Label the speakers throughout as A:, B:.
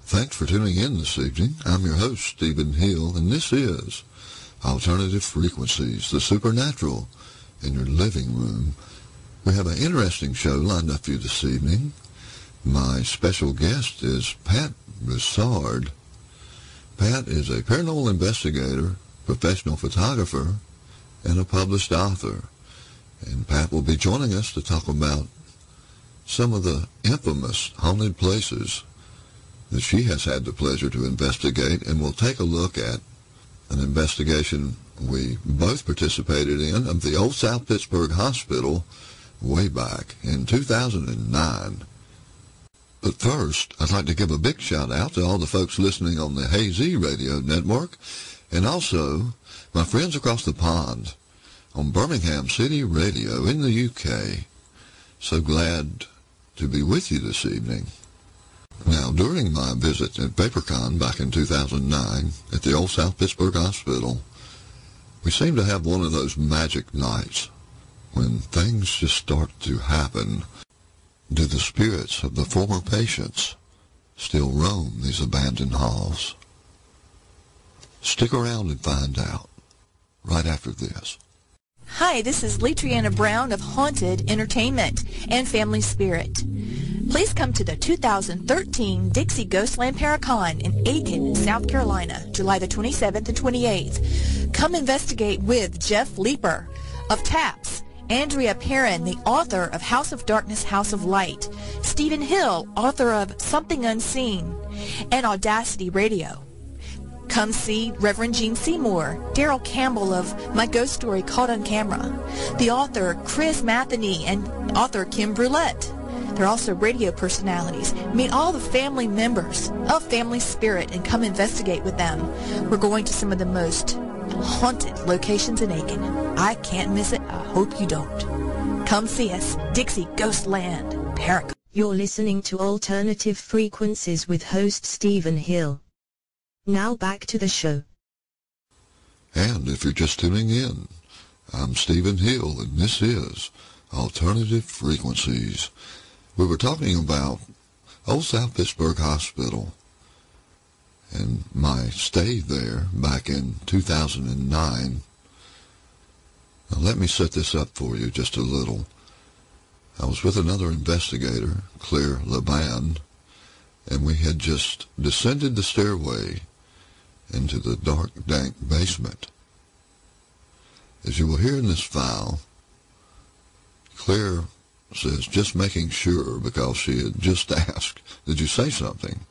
A: Thanks for tuning in this evening. I'm your host, Stephen Hill, and this is Alternative Frequencies, the Supernatural in Your Living Room. We have an interesting show lined up for you this evening. My special guest is Pat Bussard. Pat is a paranormal investigator, professional photographer, and a published author. And Pat will be joining us to talk about some of the infamous haunted places that she has had the pleasure to investigate, and we'll take a look at an investigation we both participated in of the Old South Pittsburg Hospital way back in 2009. But first, I'd like to give a big shout out to all the folks listening on the Hazy Radio Network, and also my friends across the pond on Birmingham City Radio in the UK. So glad to be with you this evening. Now, during my visit at VaporCon back in 2009 at the Old South Pittsburg Hospital, we seemed to have one of those magic nights when things just start to happen. Do the spirits of the former patients still roam these abandoned halls? Stick around and find out right after this.
B: Hi, this is Letriana Brown of Haunted Entertainment and Family Spirit. Please come to the 2013 Dixie Ghostland Paracon in Aiken, South Carolina, July the 27th and 28th. Come investigate with Jeff Leeper of TAPS, Andrea Perrin, the author of House of Darkness, House of Light, Stephen Hill, author of Something Unseen, and Audacity Radio. Come see Reverend Gene Seymour, Daryl Campbell of My Ghost Story Caught on Camera, the author Chris Matheny, and author Kim Brulette. They're also radio personalities. Meet all the family members of Family Spirit and come investigate with them. We're going to some of the most haunted locations in Aiken. I can't miss it. I hope you don't. Come see us. Dixie Ghostland Paracon.
C: You're listening to Alternative Frequencies with host Stephen Hill. Now back to the show.
A: And if you're just tuning in, I'm Stephen Hill, and this is Alternative Frequencies. We were talking about Old South Pittsburg Hospital and my stay there back in 2009. Now let me set this up for you just a little. I was with another investigator, Claire LeBand, and we had just descended the stairway into the dark, dank basement. As you will hear in this file, Claire says, just making sure, because she had just asked, did you say something?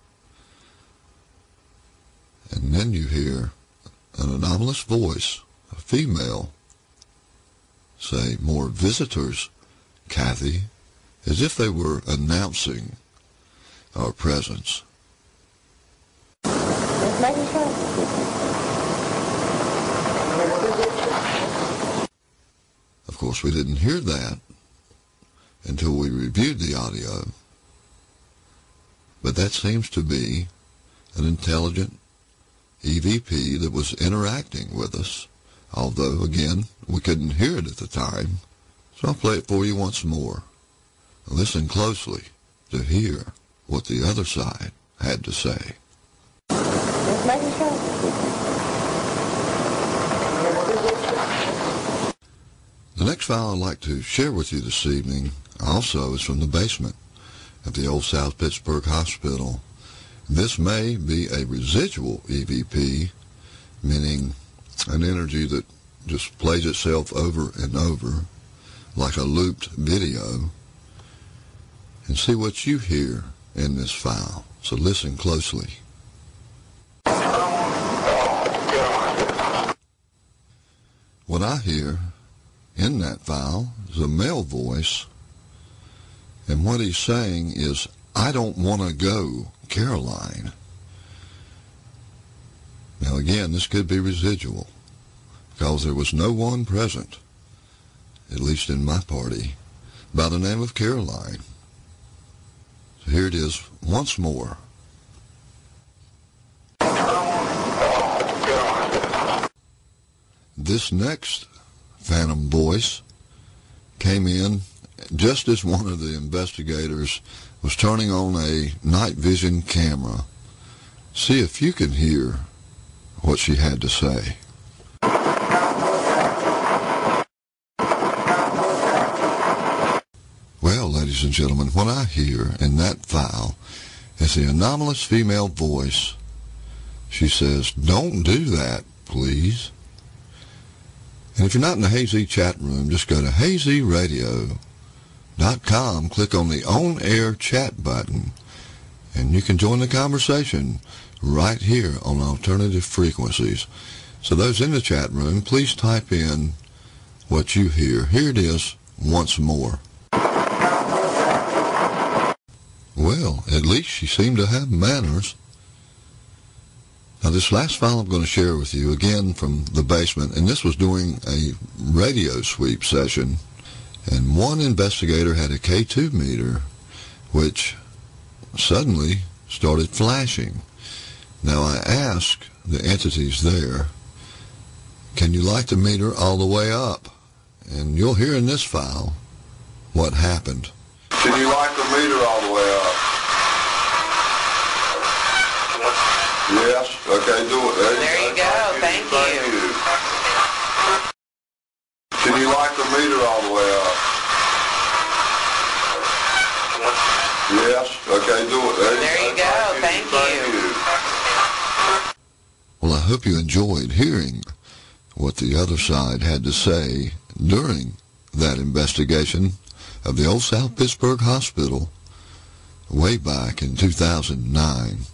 A: And then you hear an anomalous voice, a female, say, more visitors, Kathy, as if they were announcing our presence.
D: Just making sure.
A: Of course, we didn't hear that until we reviewed the audio. But that seems to be an intelligent EVP that was interacting with us, although, again, we couldn't hear it at the time. So I'll play it for you once more. Listen closely to hear what the other side had to say.
D: Just making sure.
A: The next file I'd like to share with you this evening also is from the basement of the Old South Pittsburg Hospital. This may be a residual EVP, meaning an energy that just plays itself over and over like a looped video. And see what you hear in this file. So listen closely. What I hear in that file is a male voice, and what he's saying is, I don't want to go, Caroline. Now again, this could be residual, because there was no one present, at least in my party, by the name of Caroline. So here it is once more. This next phantom voice came in just as one of the investigators was turning on a night vision camera See if you can hear what she had to say. Well, ladies and gentlemen, what I hear in that file is the anomalous female voice. She says, "Don't do that, please." And if you're not in the Hazy chat room, just go to hazyradio.com, click on the on-air chat button, and you can join the conversation right here on Alternative Frequencies. So those in the chat room, please type in what you hear. Here it is once more. Well, at least she seemed to have manners. Now, this last file I'm going to share with you, again from the basement, and this was during a radio sweep session, and one investigator had a K2 meter, which suddenly started flashing. Now, I asked the entities there, can you light the meter all the way up? And you'll hear in this file what happened. Can you light the meter all the way up? Yes. Okay, do it.
E: There you go. Thank you.
A: Can you light the meter all the way up? Yes. Okay, do it.
E: There you go. Thank you.
A: Well, I hope you enjoyed hearing what the other side had to say during that investigation of the Old South Pittsburg Hospital way back in 2009.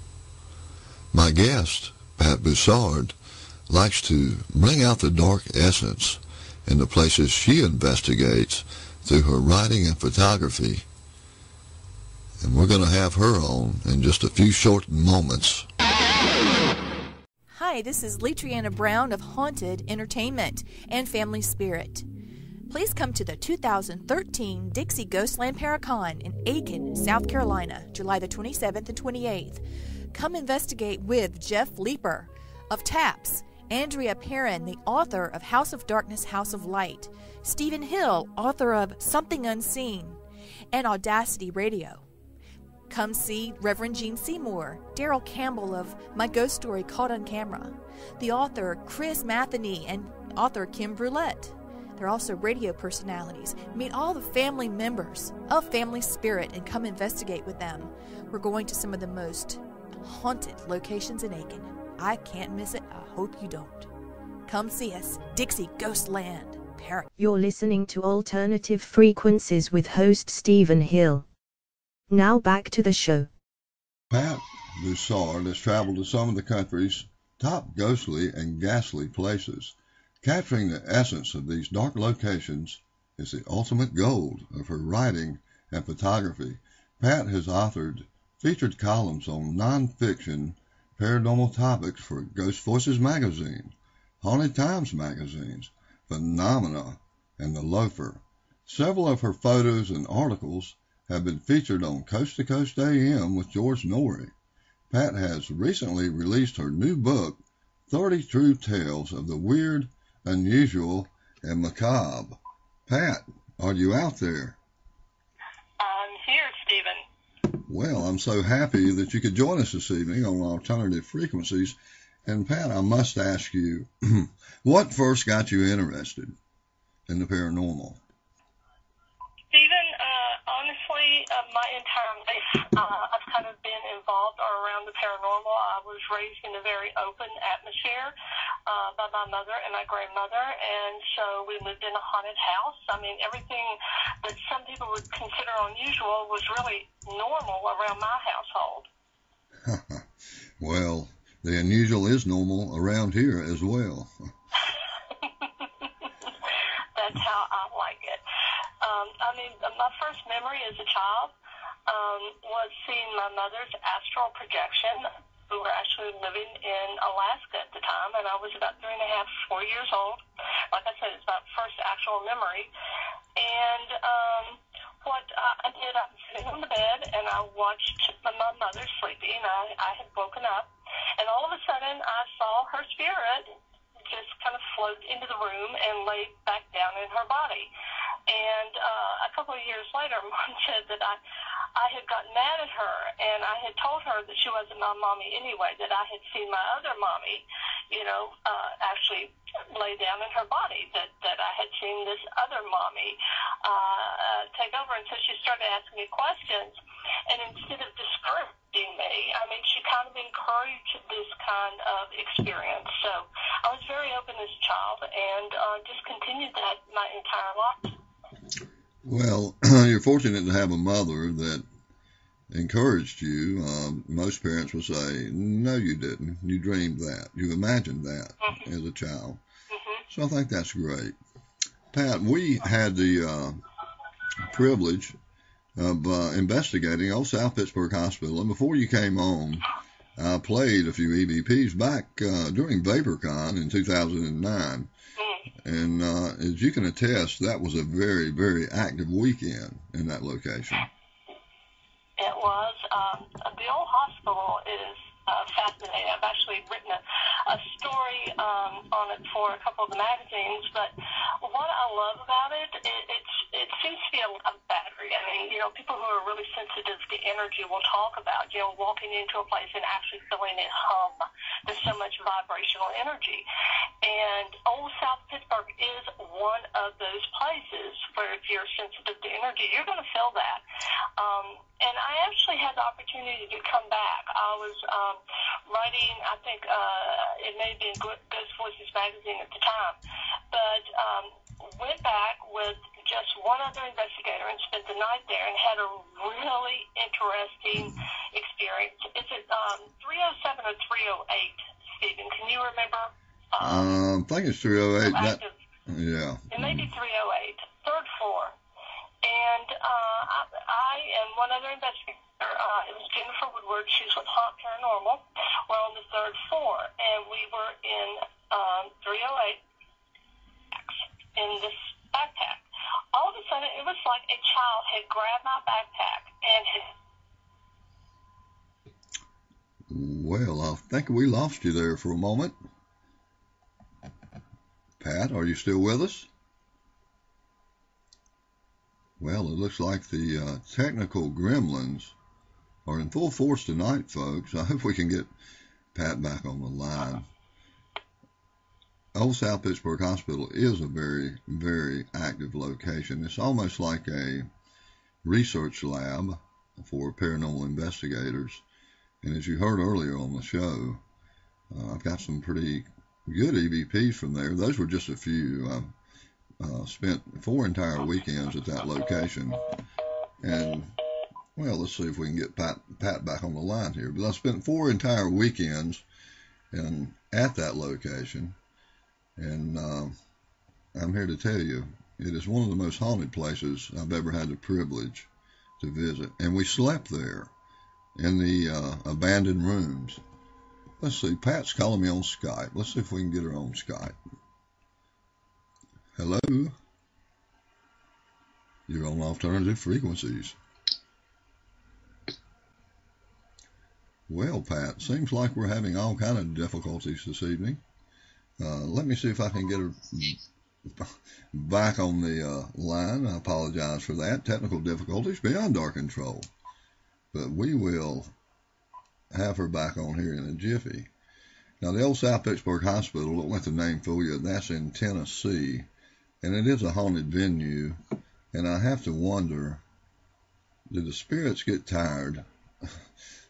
A: My guest, Pat Bussard, likes to bring out the dark essence in the places she investigates through her writing and photography. And we're going to have her on in just a few short moments.
B: Hi, this is Letriana Brown of Haunted Entertainment and Family Spirit. Please come to the 2013 Dixie Ghostland Paracon in Aiken, South Carolina, July the 27th and 28th. Come investigate with Jeff Leeper of TAPS, Andrea Perrin, the author of House of Darkness, House of Light, Stephen Hill, author of Something Unseen, and Audacity Radio. Come see Reverend Gene Seymour, Daryl Campbell of My Ghost Story Caught on Camera, the author Chris Matheny, and author Kim Brulette. They're also radio personalities. Meet all the family members of Family Spirit and come investigate with them. We're going to some of the most haunted locations in Aiken. I can't miss it. I hope you don't. Come see us. Dixie Ghostland Paracon.
C: You're listening to Alternative Frequencies with host Stephen Hill. Now back to the show.
A: Pat Bussard has traveled to some of the country's top ghostly and ghastly places. Capturing the essence of these dark locations is the ultimate goal of her writing and photography. Pat has authored featured columns on non-fiction paranormal topics for Ghost Voices magazine, Haunted Times magazines, Phenomena, and The Loafer. Several of her photos and articles have been featured on Coast to Coast AM with George Norrie. Pat has recently released her new book, 30 True Tales of the Weird, Unusual, and Macabre. Pat, are you out there?
F: I'm here, Stephen.
A: Well, I'm so happy that you could join us this evening on Alternative Frequencies. And Pat, I must ask you, what first got you interested in the paranormal?
F: Stephen, honestly, my entire life, I've kind of been involved or around the paranormal. I was raised in a very open atmosphere by my mother and my grandmother, and so we lived in a haunted house. I mean, everything that some people would consider unusual was really normal around my household.
A: Well, the unusual is normal around here as well.
F: That's how I like it. I mean, my first memory as a child was seeing my mother's astral projection. We were actually living in Alaska at the time, and I was about 3.5, 4 years old. Like I said, it's my first actual memory. And what I did, I was sitting on the bed, and I watched my mother sleeping. I had woken up, and all of a sudden, I saw her spirit just kind of float into the room and lay back down in her body. And a couple of years later, Mom said that I had gotten mad at her, and I had told her that she wasn't my mommy anyway, that I had seen my other mommy, actually lay down in her body, that I had seen this other mommy take over. And so she started asking me questions, and instead of discouraging me, she kind of encouraged this kind of experience. So I was very open as a child, and just continued that my entire life.
A: Well, you're fortunate to have a mother that encouraged you. Most parents will say, no, you didn't. You dreamed that. You imagined that as a child. So I think that's great. Pat, we had the privilege of investigating Old South Pittsburg Hospital, and before you came on, I played a few EVPs back during VaporCon in 2009. And as you can attest, that was a very, very active weekend in that location.
F: It was. The old hospital is fascinating. I've actually written a story on it for a couple of the magazines, but what I love about it seems to be a battery. People who are really sensitive to energy will talk about, walking into a place and actually feeling it hum. There's so much vibrational energy. And Old South Pittsburg is one of those places where if you're sensitive to energy, you're going to feel that. And I actually had the opportunity to come back. I was writing, I think it may have been Ghost Voices magazine at the time, but went back with just one other investigator and spent the night there and had a really interesting experience. Is it 307 or 308, Stephen? Can you remember?
A: I think it's 308. Yeah.
F: It may be 308, third floor. And I and one other investigator, it was Jennifer Woodward, she's with Haunt Paranormal. We're on the third floor, and we were in 308 in this backpack. All of a sudden, it was like a child had grabbed my backpack and
A: Well, I think we lost you there for a moment. Pat, are you still with us? Well, it looks like the technical gremlins are in full force tonight, folks. I hope we can get Pat back on the line. Old South Pittsburg Hospital is a very, very active location. It's almost like a research lab for paranormal investigators. And as you heard earlier on the show, I've got some pretty good EVPs from there. Those were just a few. Spent 4 entire weekends at that location. And, well, let's see if we can get Pat back on the line here. But I spent 4 entire weekends at that location. And I'm here to tell you, it is one of the most haunted places I've ever had the privilege to visit. And we slept there in the abandoned rooms. Let's see, Pat's calling me on Skype. Let's see if we can get her on Skype. Hello? You're on alternative frequencies. Well, Pat, seems like we're having all kind of difficulties this evening. Let me see if I can get her back on the line. I apologize for that. Technical difficulties beyond our control. But we will have her back on here in a jiffy. Now, the Old South Pittsburg Hospital, don't let the name fool you, that's in Tennessee. And it is a haunted venue. And I have to wonder, do the spirits get tired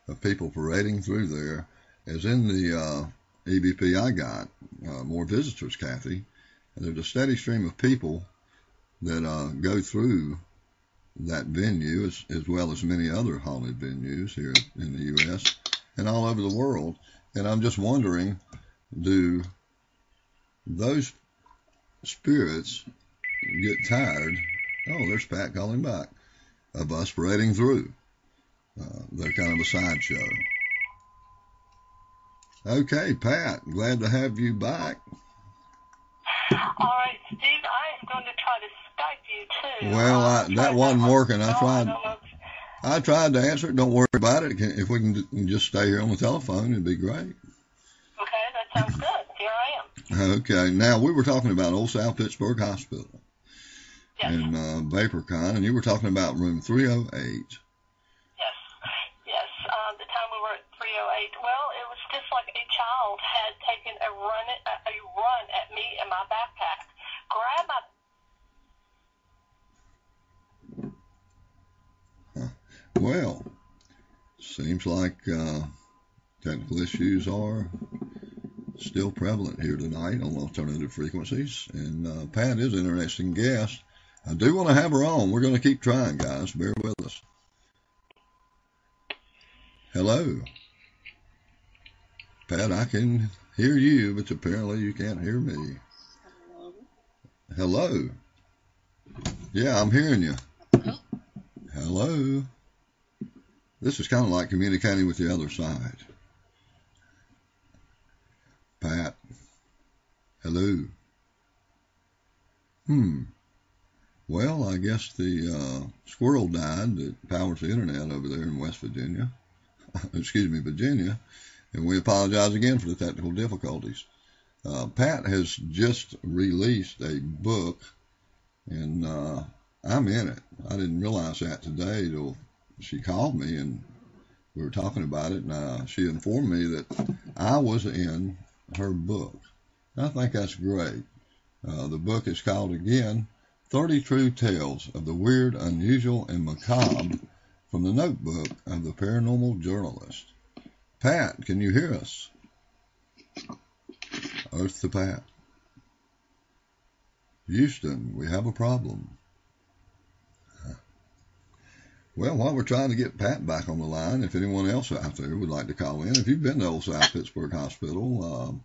A: of people parading through there? As in the EVP I got, more visitors, Kathy. And there's a steady stream of people that go through that venue, as well as many other haunted venues here in the U.S. and all over the world. And I'm just wondering, do those spirits get tired? Oh, there's Pat calling back, of us parading through. They're kind of a sideshow. Okay, Pat, glad to have you back.
F: All right, Steve, I am going to try to Skype you too.
A: Well, that wasn't working. I tried to answer it. Don't worry about it. If we can just stay here on the telephone, it'd be great.
F: Okay, that sounds good. Here I am.
A: Okay, now we were talking about Old South Pittsburg Hospital.
F: Yes.
A: And VaporCon, and you were talking about room 308.
F: was just like a child had taken a run at me and my backpack, grabbed my...
A: Well, seems like technical issues are still prevalent here tonight on Alternative Frequencies, and Pat is an interesting guest. I do want to have her on. We're going to keep trying, guys. Bear with us. Hello. Pat, I can hear you, but apparently you can't hear me. Hello. Yeah, I'm hearing you. Hello. This is kind of like communicating with the other side. Pat. Hello. Well, I guess the squirrel died that powers the internet over there in West Virginia. Excuse me, Virginia. And we apologize again for the technical difficulties. Pat has just released a book, and I'm in it. I didn't realize that today till she called me and we were talking about it, and she informed me that I was in her book. I think that's great. The book is called, again, 30 True Tales of the Weird, Unusual, and Macabre from the Notebook of the Paranormal Journalist. Pat, can you hear us? Earth to Pat. Houston, we have a problem. Well, while we're trying to get Pat back on the line, if anyone else out there would like to call in, if you've been to Old South Pittsburg Hospital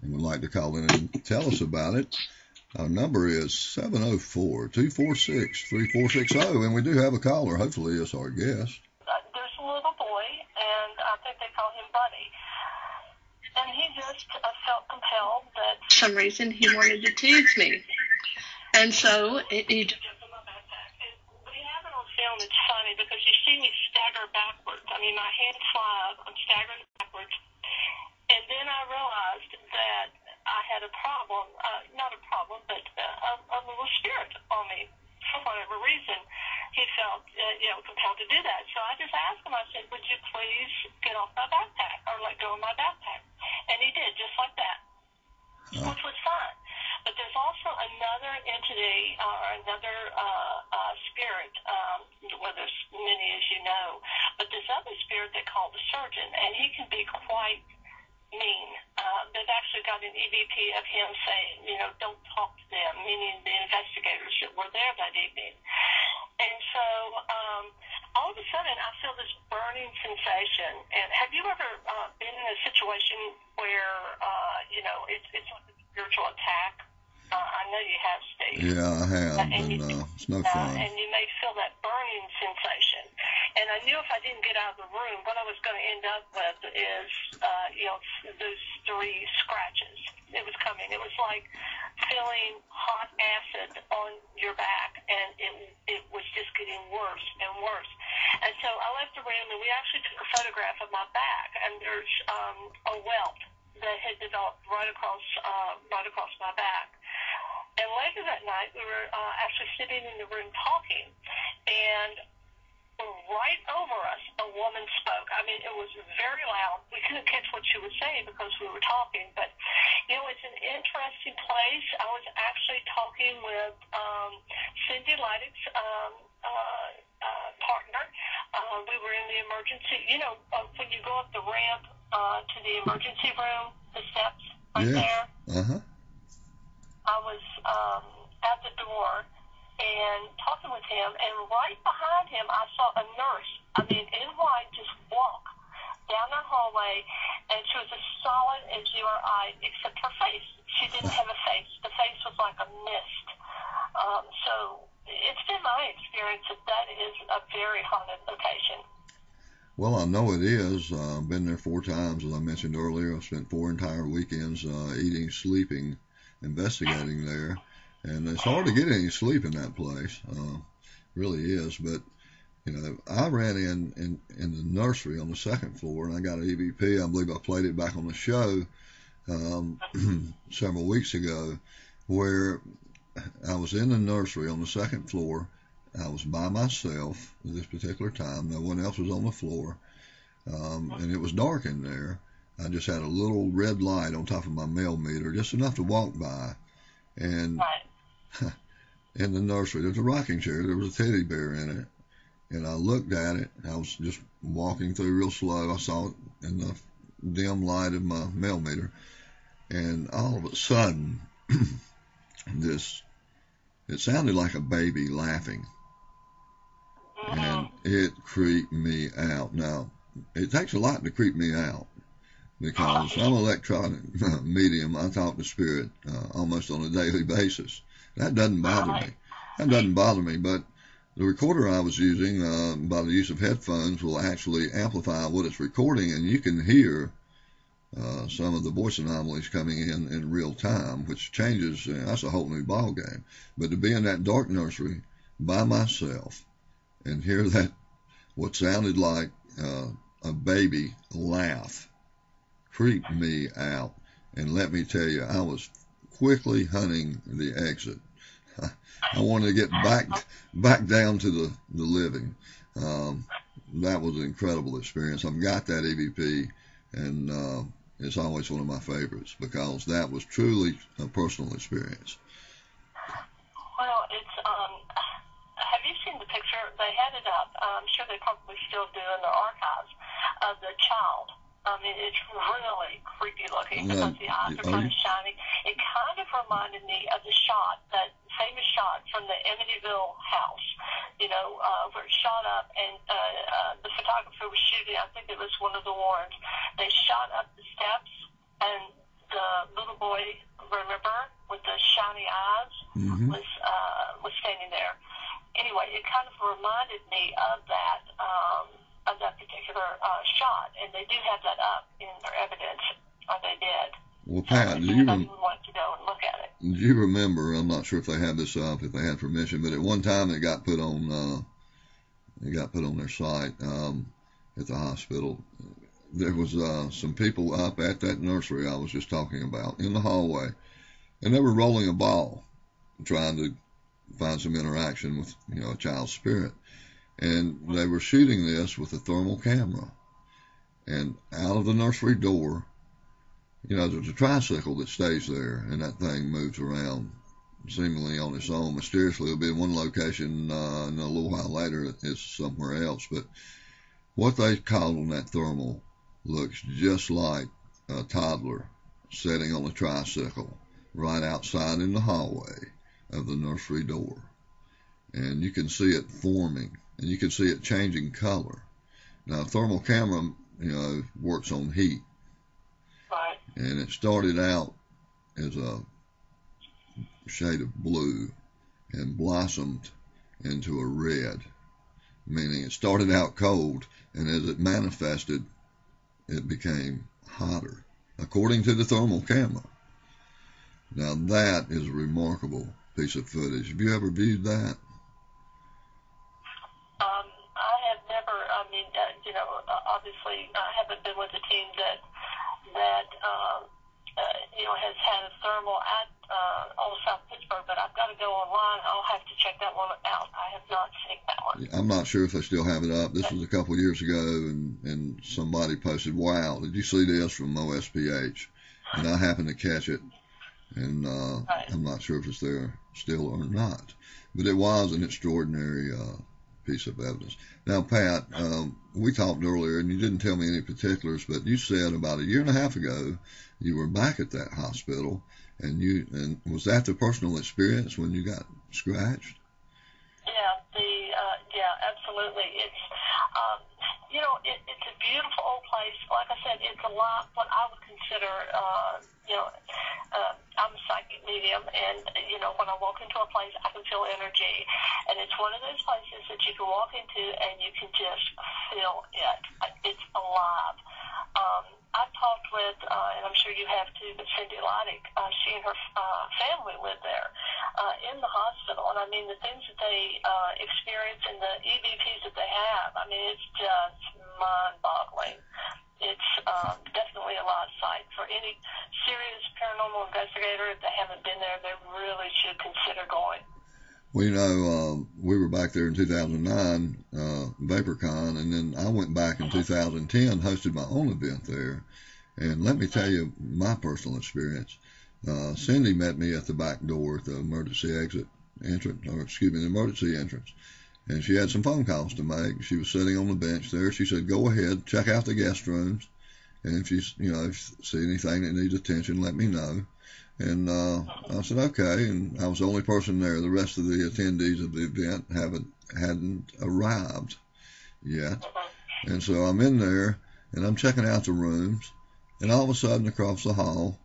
A: and would like to call in and tell us about it, our number is 704-246-3460, and we do have a caller. Hopefully it's our guest.
F: There's a little boy, and I think they call him Buddy. And he just felt compelled that for some reason he wanted to tease me. And so he just... We have it on film. It's funny because you see me stagger backwards. I mean, my hands fly up. I'm staggering backwards. And then I realized that I had a problem, not a problem, but a little spirit on me. For whatever reason, he felt, compelled to do that. So I just asked him, I said, would you please get off my backpack or let go of my backpack? And he did, just like that, which was fine. But there's also another entity or another spirit, well, there's many as you know, but this other spirit they call the surgeon, and he can be quite mean. They've actually got an EVP of him saying, don't talk to them, meaning the investigators that were there that evening. And so all of a sudden I feel this burning sensation. And have you ever been in a situation where, it's like a spiritual attack? I know you have, Steve.
A: Yeah, I have, and it's no fun.
F: And you may feel that burning sensation. And I knew if I didn't get out of the room, what I was going to end up with is, those 3 scratches. It was coming. It was like feeling hot acid on your back, and it was just getting worse and worse. And so I left the room, and we actually took a photograph of my back, and there's a welt that had developed right across my back. And later that night, we were actually sitting in the room talking, and right over us, a woman spoke. I mean, it was very loud. We couldn't catch what she was saying because we were talking, but, it's an interesting place. I was actually talking with Cindy Leidick's partner. We were in the emergency, when you go up the ramp to the emergency room, the steps right there.
A: Uh-huh.
F: I was at the door and talking with him, and right behind him I saw a nurse, in white, just walk down the hallway, and she was as solid as you or I, except her face. She didn't have a face. The face was like a mist. So it's been my experience that is a very haunted location.
A: Well, I know it is. I've been there 4 times, as I mentioned earlier. I spent 4 entire weekends eating, sleeping, investigating there. And it's hard to get any sleep in that place. Really is. But, I ran in the nursery on the 2nd floor, and I got an EVP. I believe I played it back on the show several weeks ago, where I was in the nursery on the 2nd floor. I was by myself at this particular time. No one else was on the floor. And it was dark in there. I just had a little red light on top of my mail meter, just enough to walk by. And in the nursery, there's a rocking chair. There was a teddy bear in it. And I looked at it. I was just walking through real slow. I saw it in the dim light of my mail meter. And all of a sudden, it sounded like a baby laughing. And it creeped me out. Now, it takes a lot to creep me out, because I'm an electronic medium. I talk to spirit almost on a daily basis. That doesn't bother me. But the recorder I was using, by the use of headphones, will actually amplify what it's recording, and you can hear some of the voice anomalies coming in real time, which changes. That's a whole new ball game. But to be in that dark nursery by myself and hear that what sounded like a baby laugh creeped me out. And let me tell you, I was quickly hunting the exit. I wanted to get back down to the living. That was an incredible experience. I've got that EVP, and it's always one of my favorites, because that was truly a personal experience.
F: Well, it's have you seen the picture? They had it up. I'm sure they probably still do in their archives of the child. I mean, it's really creepy looking because the eyes are kind of shiny. It kind of reminded me of the shot, that famous shot from the Amityville house, where it shot up, and the photographer was shooting, I think it was one of the Warrens. They shot up the steps, and the little boy, remember, with the shiny eyes, was standing there. Anyway, it kind of reminded me of that particular shot, and they do have that up in their evidence, or they did.
A: Well, Pat,
F: do you want to go and look at it?
A: Do you remember? I'm not sure if they have this up, if they had permission, but at one time it got put on their site at the hospital. There was some people up at that nursery I was just talking about in the hallway, and they were rolling a ball, trying to find some interaction with a child's spirit. And they were shooting this with a thermal camera. And out of the nursery door, there's a tricycle that stays there, and that thing moves around seemingly on its own. Mysteriously, it'll be in one location, and a little while later it's somewhere else. But what they called on that thermal looks just like a toddler sitting on a tricycle right outside in the hallway of the nursery door. And you can see it forming, and you can see it changing color. Now, a thermal camera, works on heat.
F: Right.
A: And it started out as a shade of blue and blossomed into a red, meaning it started out cold, and as it manifested, it became hotter, according to the thermal camera. Now, that is a remarkable piece of footage. Have you ever viewed that?
F: I have never. Obviously, I haven't been with a team that has had a thermal at Old South Pittsburg, but I've got to go online. I'll have to check that one out. I have not seen that one.
A: I'm not sure if they still have it up. This was a couple of years ago, and somebody posted, "Wow, did you see this from OSPH?" And I happened to catch it, and I'm not sure if it's there still or not. But it was an extraordinary piece of evidence. Now, Pat, we talked earlier, and you didn't tell me any particulars, but you said about a year and a half ago you were back at that hospital, and was that the personal experience when you got scratched?
F: Yeah, absolutely. It's it's a beautiful old place. Like I said, it's a lot what I would consider. I'm a psychic medium, and when I walk into a place, I can feel energy, and it's one of those places that you can walk into and you can just feel it. It's alive. I've talked with, and I'm sure you have too, but Cindy Leidick, she and her family live there in the hospital, and I mean the things that they experience and the EVPs that they have, I mean it's just mind-boggling. It's definitely a lost sight. For any serious paranormal investigator, if they haven't been there, they really should consider going.
A: Well, we were back there in 2009, VaporCon, and then I went back in 2010, hosted my own event there, And let me tell you my personal experience. Cindy met me at the back door at the emergency entrance. And she had some phone calls to make. She was sitting on the bench there. She said, "Go ahead, check out the guest rooms. And if you see anything that needs attention, let me know." And I said, "Okay." And I was the only person there. The rest of the attendees of the event hadn't arrived yet. And so I'm in there, and I'm checking out the rooms. And all of a sudden, across the hall,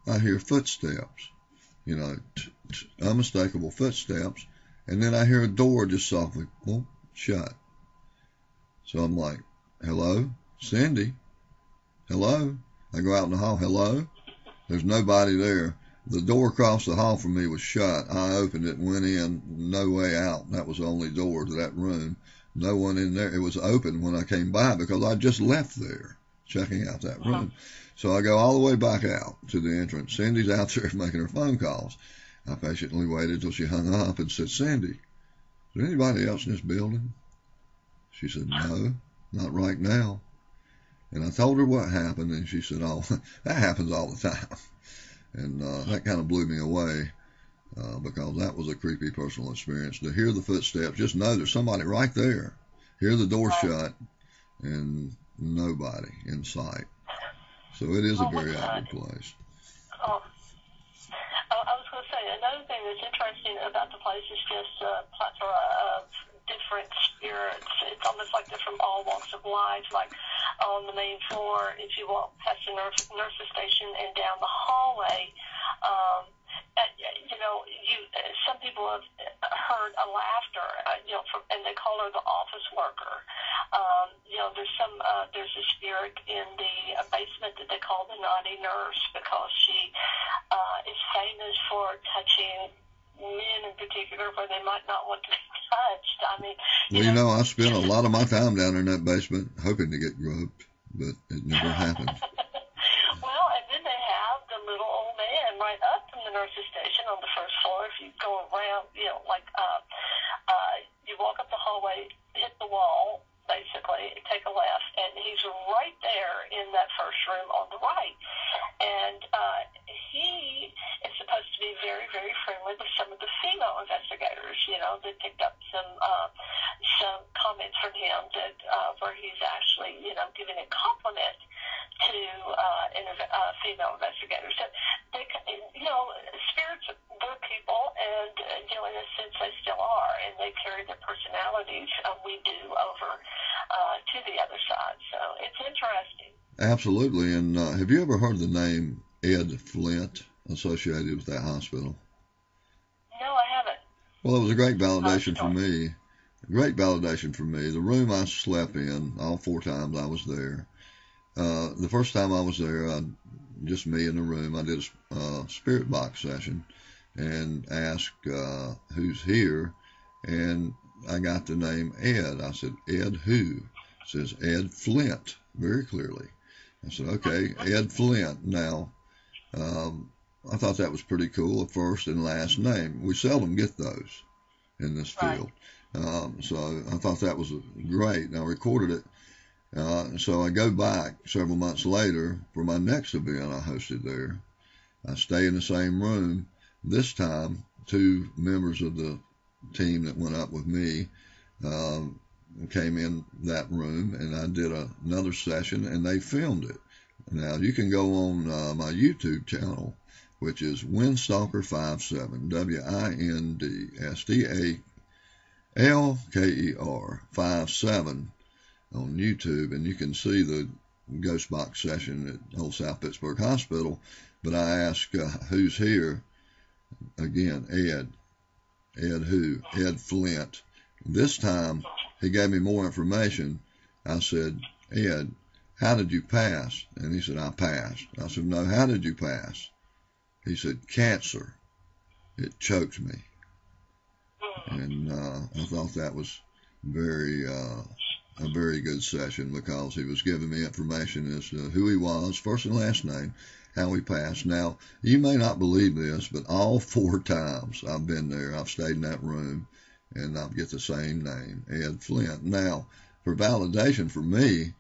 A: I hear footsteps, unmistakable footsteps. And then I hear a door just softly shut. So I'm like, "Hello, Cindy? Hello?" I go out in the hall. "Hello?" There's nobody there. The door across the hall from me was shut. I opened it and went in. No way out. That was the only door to that room. No one in there. It was open when I came by because I just left there checking out that room. So I go all the way back out to the entrance. Cindy's out there making her phone calls. I patiently waited till she hung up and said, "Cindy, is there anybody else in this building?" She said, "No, not right now." And I told her what happened, and she said, "Oh, that happens all the time." And that kind of blew me away because that was a creepy personal experience. To hear the footsteps, just know there's somebody right there. Hear the door shut, and nobody in sight. So it is a very active place.
F: I was going to say, another thing that's interesting about the place is just a plethora of different spirits. It's almost like they're from all walks of life. Like on the main floor, if you walk past the nurse's station and down the hallway, some people have heard a laughter, and they call her the office worker. There's a spirit in the basement that they call the naughty nurse because she is famous for touching men in particular where they might not want to be touched. I mean,
A: I spent a lot of my time down in that basement hoping to get groped, but it never happened.
F: Well, and then they have the little old man right up from the nurse's station on the first floor. If you go around, you walk up the hallway, hit the wall, basically, take a left, and he's right there in that first room on the right. And he is supposed to be very, very friendly with some of the female investigators. They picked up some comments from him that where he's actually, giving a compliment to female investigators. So they, spirits were people, and in a sense they still are, and they carry their personalities. We do over to the other side. So it's interesting.
A: Absolutely. And have you ever heard the name Ed Flint associated with that hospital?
F: No, I haven't.
A: Well, it was a great validation for me. Great validation for me. The room I slept in, all 4 times I was there. The first time I was there, just me in the room, I did a spirit box session and asked who's here, and I got the name Ed. I said, "Ed who?" It says Ed Flint, very clearly. I said, "Okay, Ed Flint." Now, I thought that was pretty cool, a first and last name. We seldom get those in this field. So I thought that was great, and I recorded it. So I go back several months later for my next event I hosted there. I stay in the same room. This time, 2 members of the team that went up with me came in that room, and I did another session, and they filmed it. Now, you can go on my YouTube channel, which is Windstalker57, WINDSTALKER 57 on YouTube, and you can see the ghost box session at Old South Pittsburg Hospital. But I asked, who's here? Again, Ed who? Ed Flint. This time, he gave me more information. I said, "Ed, how did you pass?" And he said, "I passed." I said, "No, how did you pass?" He said, "Cancer. It choked me." And I thought that was a very good session because he was giving me information as to who he was, first and last name, how he passed. Now, you may not believe this, but all 4 times I've been there, I've stayed in that room, and I get the same name, Ed Flint. Now, for validation for me,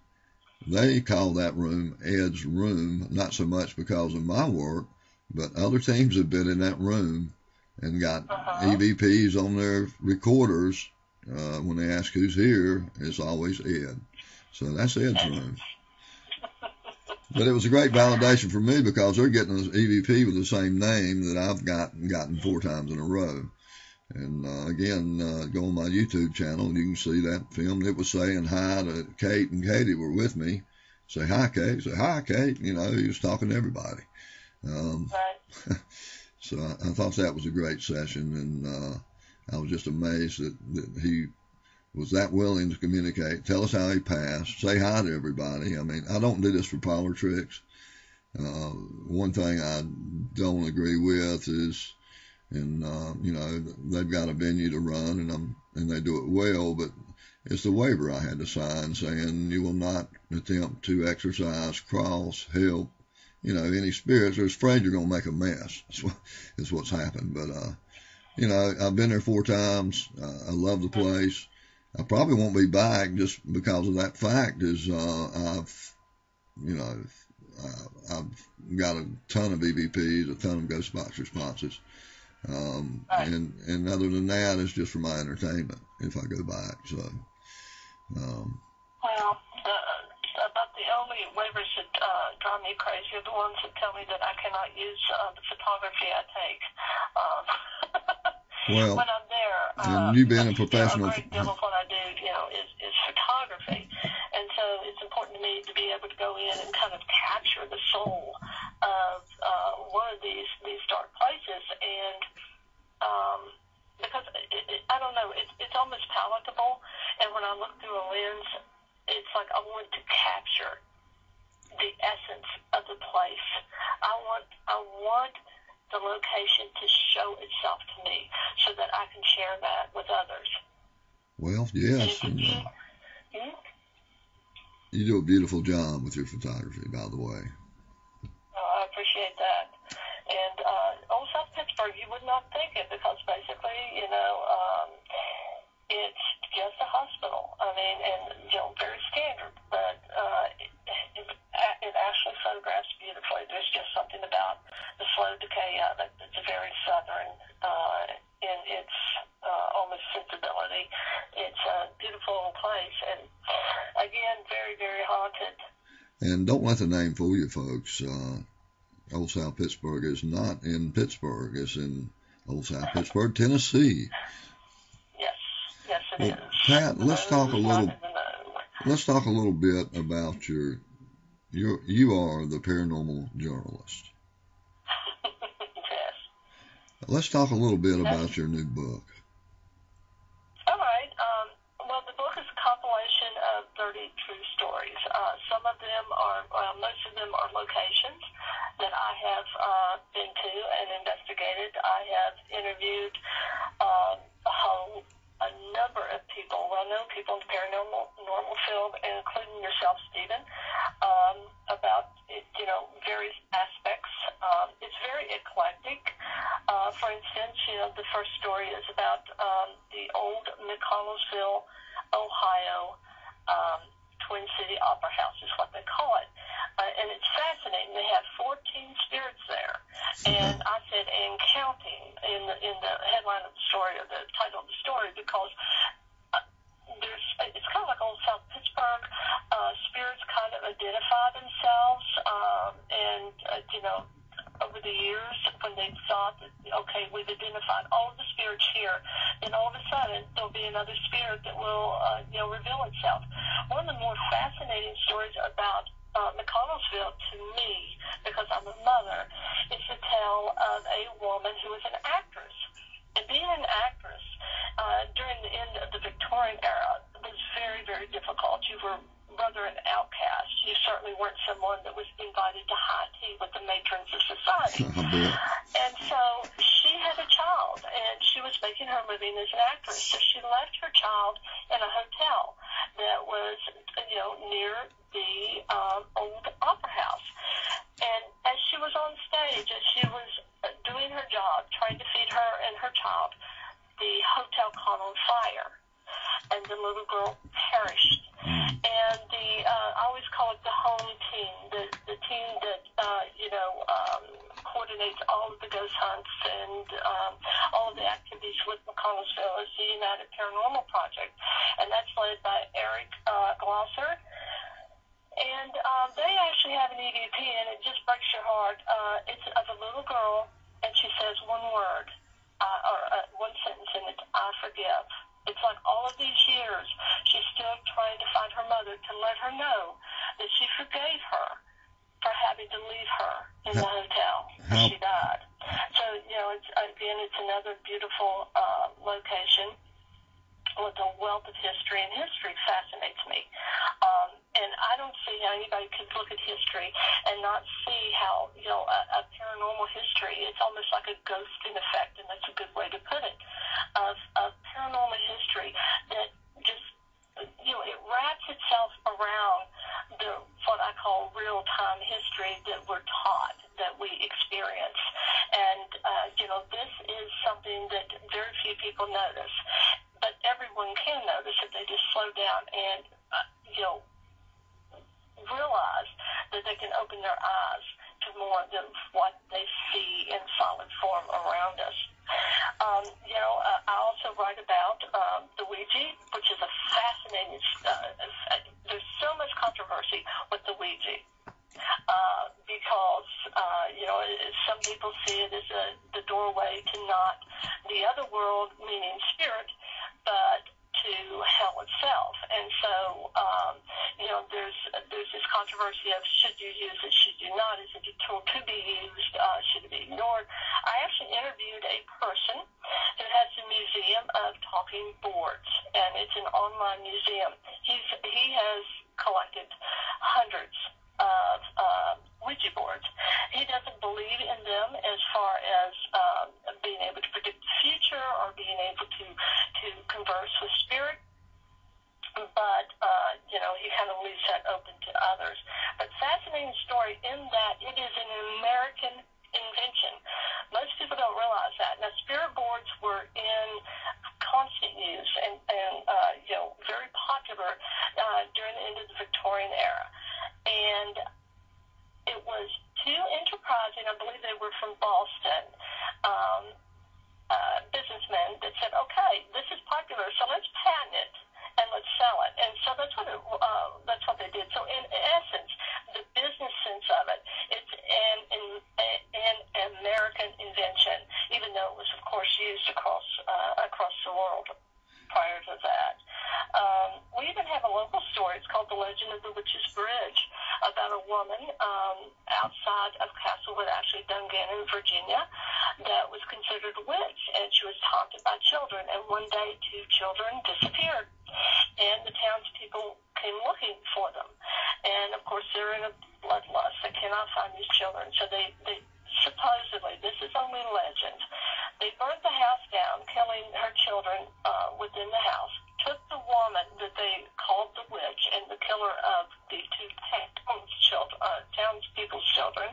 A: they call that room Ed's room, not so much because of my work, but other teams have been in that room and got EVPs on their recorders. When they ask who's here, it's always Ed. So that's Ed's room. But it was a great validation for me because they're getting an EVP with the same name that I've gotten 4 times in a row. And again, go on my YouTube channel and you can see that film. It was saying hi to Kate, and Katie were with me. Say hi, Kate. Say hi, Kate. You know, he was talking to everybody. So I thought that was a great session, and I was just amazed that he was that willing to communicate, tell us how he passed, say hi to everybody. I mean, I don't do this for parlor tricks. One thing I don't agree with is, and you know, they've got a venue to run, and they do it well, but it's the waiver I had to sign saying you will not attempt to exercise, cross, help, you know, any spirits. They're afraid you're going to make a mess. That's what's happened. But you know, I've been there 4 times. I love the place. I probably won't be back just because of that fact. Is I've got a ton of EVPs, a ton of ghost box responses. And other than that, it's just for my entertainment if I go back. So,
F: well, about the only waivers that drive me crazy are the ones that tell me that I cannot use the photography I take.
A: Well,
F: when I'm there,
A: and you being a professional,
F: a great deal of what I do, you know, is photography, and so it's important to me to be able to go in and kind of capture the soul of one of these dark places, and because I don't know, it's almost palatable, and when I look through a lens, it's like I want to capture the essence of the place. I want the location to show itself to me so that I can share that with others.
A: Well, yes. And, you do a beautiful job with your photography, by the way.
F: I appreciate that. And Old South Pittsburg, you would not think it because basically, you know, it's just a hospital. I mean, and, you know, very standard, but it actually photographs beautifully. There's just something about the slow decay of it. It's very southern in its almost sensibility. It's a beautiful place, and again, very, very haunted.
A: And don't let the name fool you, folks. Old South Pittsburg is not in Pittsburgh. It's in Old South Pittsburg, Tennessee.
F: Yes, it is.
A: Pat, let's talk a little bit about you are the paranormal journalist.
F: Yes.
A: Let's talk a little bit about your new book.
F: All right. Well, the book is a compilation of 30 true stories. Some of them most of them are locations that I have been to and investigated. I have interviewed a number of people, well-known people in the paranormal field, including yourself, Stephen, about, you know, various aspects. It's very eclectic. For instance, you know, the first story is about the old McConnellsville, Ohio, Twin City Opera House is what they call it. And it's fascinating. They have 14 spirits there. And I said, and counting in the headline of the story, or the title of the story, because it's kind of like Old South Pittsburgh. Spirits kind of identify themselves, and you know, over the years, when they thought that, okay, we've identified all of the spirits here, then all of a sudden there'll be another spirit that will, you know, reveal itself. One of the more fascinating stories about McConnellsville to me, because I'm a mother, is the tale of a woman who was an actress. And being an actress during the end of the Victorian era was very, very difficult. You were rather an outcast. You certainly weren't someone that was invited to high tea with the matrons of society. And so she had a child, and she was making her living as an actress. So she left her child in a hotel that was, you know, near the old opera house. And as she was on stage, as she was doing her job, trying to feed her and her child, the hotel caught on fire, and the little girl perished. And I always call it coordinates all of the ghost hunts and all of the activities with McConnellsville is the United Paranormal Project, and that's led by Eric Glosser. And they actually have an EVP, and it just breaks your heart. It's of a little girl, and she says one word, or one sentence, and it's, I forgive. It's like all of these years, she's still trying to find her mother to let her know that she forgave her for having to leave her in the hotel when she died. So, it's another beautiful location with a wealth of history, and history fascinates me. And I don't see how anybody could look at history and not see how, a paranormal history, it's almost like a ghosting effect, and that's a good way to put it, of paranormal history that just, it wraps itself around what I call real-time history that we're taught, that we experience. And, this is something that very few people notice. But everyone can notice if they just slow down and, realize that they can open their eyes to more than what they see in solid form around us. I also write about the Ouija, which is a fascinating, there's so much controversy with the Ouija. Because, some people see it as the doorway to not the other world, meaning spirit, but to hell itself. And so, there's this controversy of should you use it, should you not, is it a tool to be used, should it be ignored? I actually interviewed a person who has a museum of talking boards, and it's an online museum. He has collected hundreds of Ouija boards. He doesn't believe in them as far as being able to predict the future or being able to converse with spirit, but he kind of leaves that open to others. But fascinating story in that it is an American invention. Most people don't realize that. Now, spirit boards were in constant use and very popular during the end of the Victorian era. And it was two enterprising, I believe they were from Boston, businessmen that said, okay, this is popular, so let's patent it and let's sell it. And so that's what they did. So in essence, the business sense of it, it's an American invention, even though it was, of course, used across the world prior to that. We even have a local story. It's called The Legend of the Witch's Bridge, about a woman outside of Castlewood, actually Dungannon, Virginia, that was considered a witch, and she was haunted by children. And one day, 2 children disappeared, and the townspeople came looking for them. And, of course, they're in a bloodlust. They cannot find these children. So they supposedly, this is only legend, they burnt the house down, killing her children within the house, took the woman that they called the witch and the killer of the 2 townspeople's children,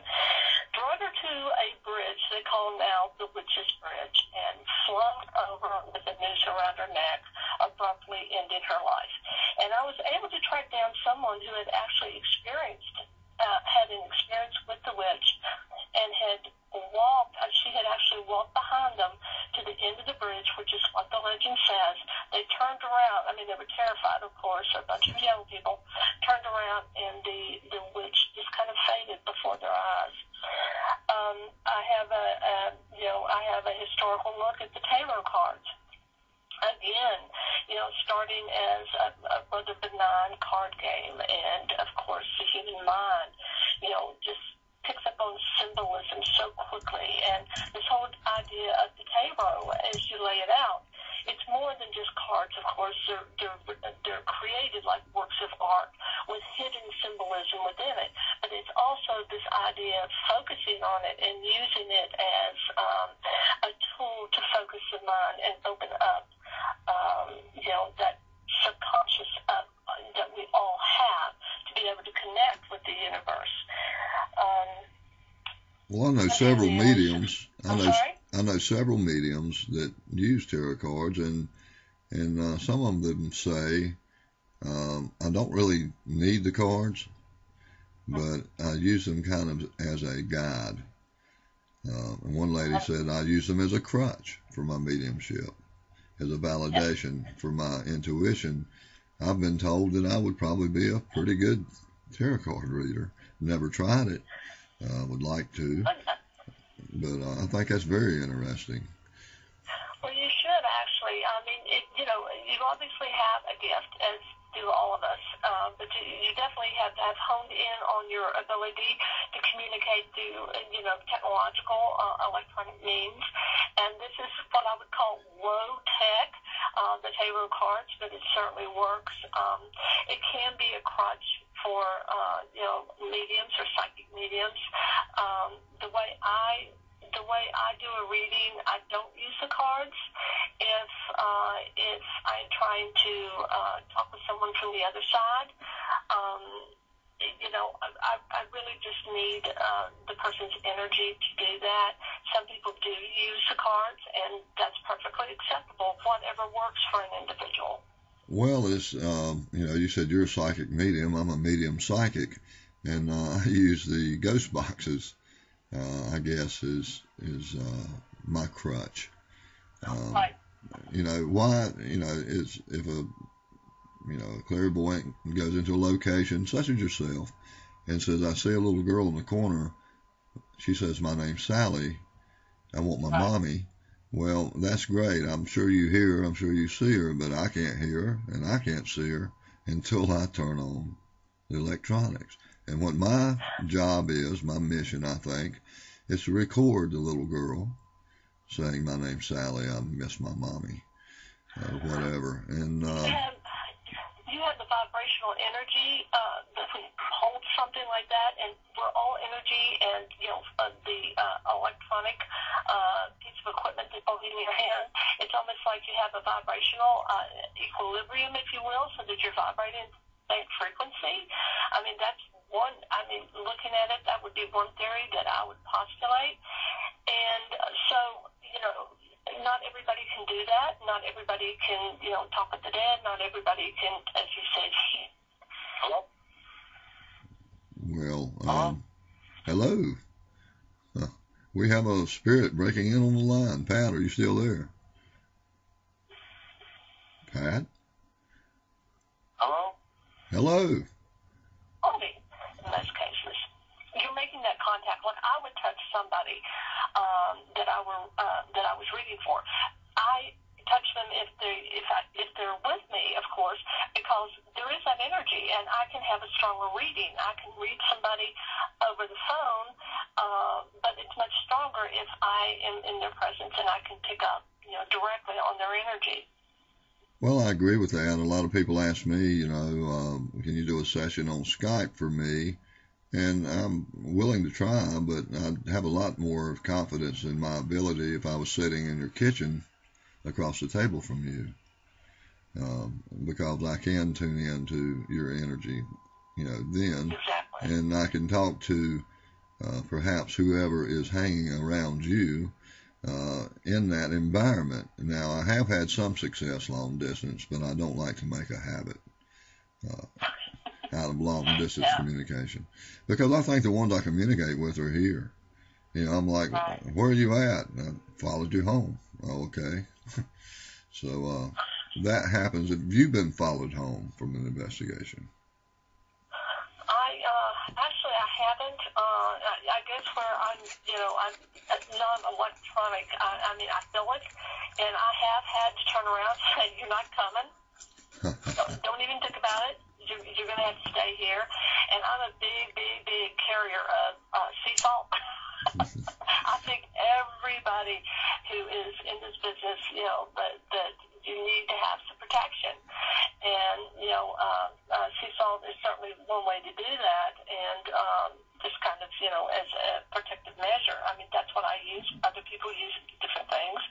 F: brought her to a bridge they call now the Witch's Bridge, and flung over with a noose around her neck, abruptly ending her life. And I was able to track down someone who had actually had an experience with the witch, and she had actually walked behind them to the end of the bridge, which is what the legend says. They turned around. I mean, they were terrified, of course. A bunch of young people turned around, and the witch just kind of faded before their eyes. I have a historical look at the tarot cards. Again, starting as a rather benign card game, and of course the human mind, just picks up on symbolism so quickly. And this whole idea of the tarot, as you lay it out, it's more than just cards. Of course, they're created like works of art with hidden symbolism within it. But it's also this idea of focusing on it and using it as a tool to focus the mind and open up, that subconscious that we all have to be able to connect with the universe.
A: Well, I know several mediums. I know several mediums that use tarot cards, and some of them say, I don't really need the cards, but I use them kind of as a guide. And one lady said I use them as a crutch for my mediumship, as a validation for my intuition. I've been told that I would probably be a pretty good tarot card reader. Never tried it. Would like to, but I think that's very interesting.
F: Well, you should actually. I mean, you obviously have a gift, as do all of us, but you definitely have honed in on your ability to communicate through, technological, electronic means. And this is what I would call low tech, the tarot cards, but it certainly works. It can be a crutch for, mediums or psychic mediums. The way I do a reading, I don't use the cards. If I'm trying to talk with someone from the other side, I really just need the person's energy to do that. Some people do use the cards, and that's perfectly acceptable. Whatever works for an individual.
A: Well, it's you said you're a psychic medium. I'm a medium psychic, and I use the ghost boxes. I guess is my crutch.
F: Right.
A: Why? Is if a clairvoyant goes into a location such as yourself and says, "I see a little girl in the corner." She says, "My name's Sally. I want my mommy." Well, that's great. I'm sure you hear her. I'm sure you see her, but I can't hear her and I can't see her until I turn on the electronics. And what my job is, my mission, I think, is to record the little girl saying, "My name's Sally. I miss my mommy," or whatever. And
F: you have the vibrational energy that can hold something like that, and we're all energy, and the electronic piece of equipment that's holding in your hand, it's almost like you have a vibrational equilibrium, if you will, so that you're vibrating the same frequency. I mean, that's one. I mean, looking at it, that would be one theory that I would postulate. And so, not everybody can do that. Not everybody can, talk with the dead. Not everybody can, as you said, hello?
A: Well, hello. We have a spirit breaking in on the line. Pat, are you still there? Pat?
F: Hello?
A: Hello.
F: Only in most cases. You're making that contact. Like I would touch somebody that I was reading for. I touch them if they're with me, of course, because there is that energy, and I can have a stronger reading. I can read somebody over the phone, but it's much stronger if I am in their presence and I can pick up, directly on their energy.
A: Well, I agree with that. A lot of people ask me, can you do a session on Skype for me? And I'm willing to try, but I'd have a lot more confidence in my ability if I was sitting in your kitchen across the table from you, because I can tune into your energy, then,
F: Exactly.
A: and I can talk to perhaps whoever is hanging around you in that environment. Now, I have had some success long distance, but I don't like to make a habit out of long distance communication, because I think the ones I communicate with are here. I'm like, where are you at? I followed you home. Oh, okay. So that happens. Have you been followed home from an investigation?
F: I haven't. I guess where I'm non-electronic. I mean, I feel it, and I have had to turn around and say, "You're not coming. Don't even think about it. You're going to have to stay here." And I'm a big carrier of sea salt. I think everybody who is in this business, that you need to have some protection. And, sea salt is certainly one way to do that. And just kind of, as a protective measure. I mean, that's what I use. Other people use different things.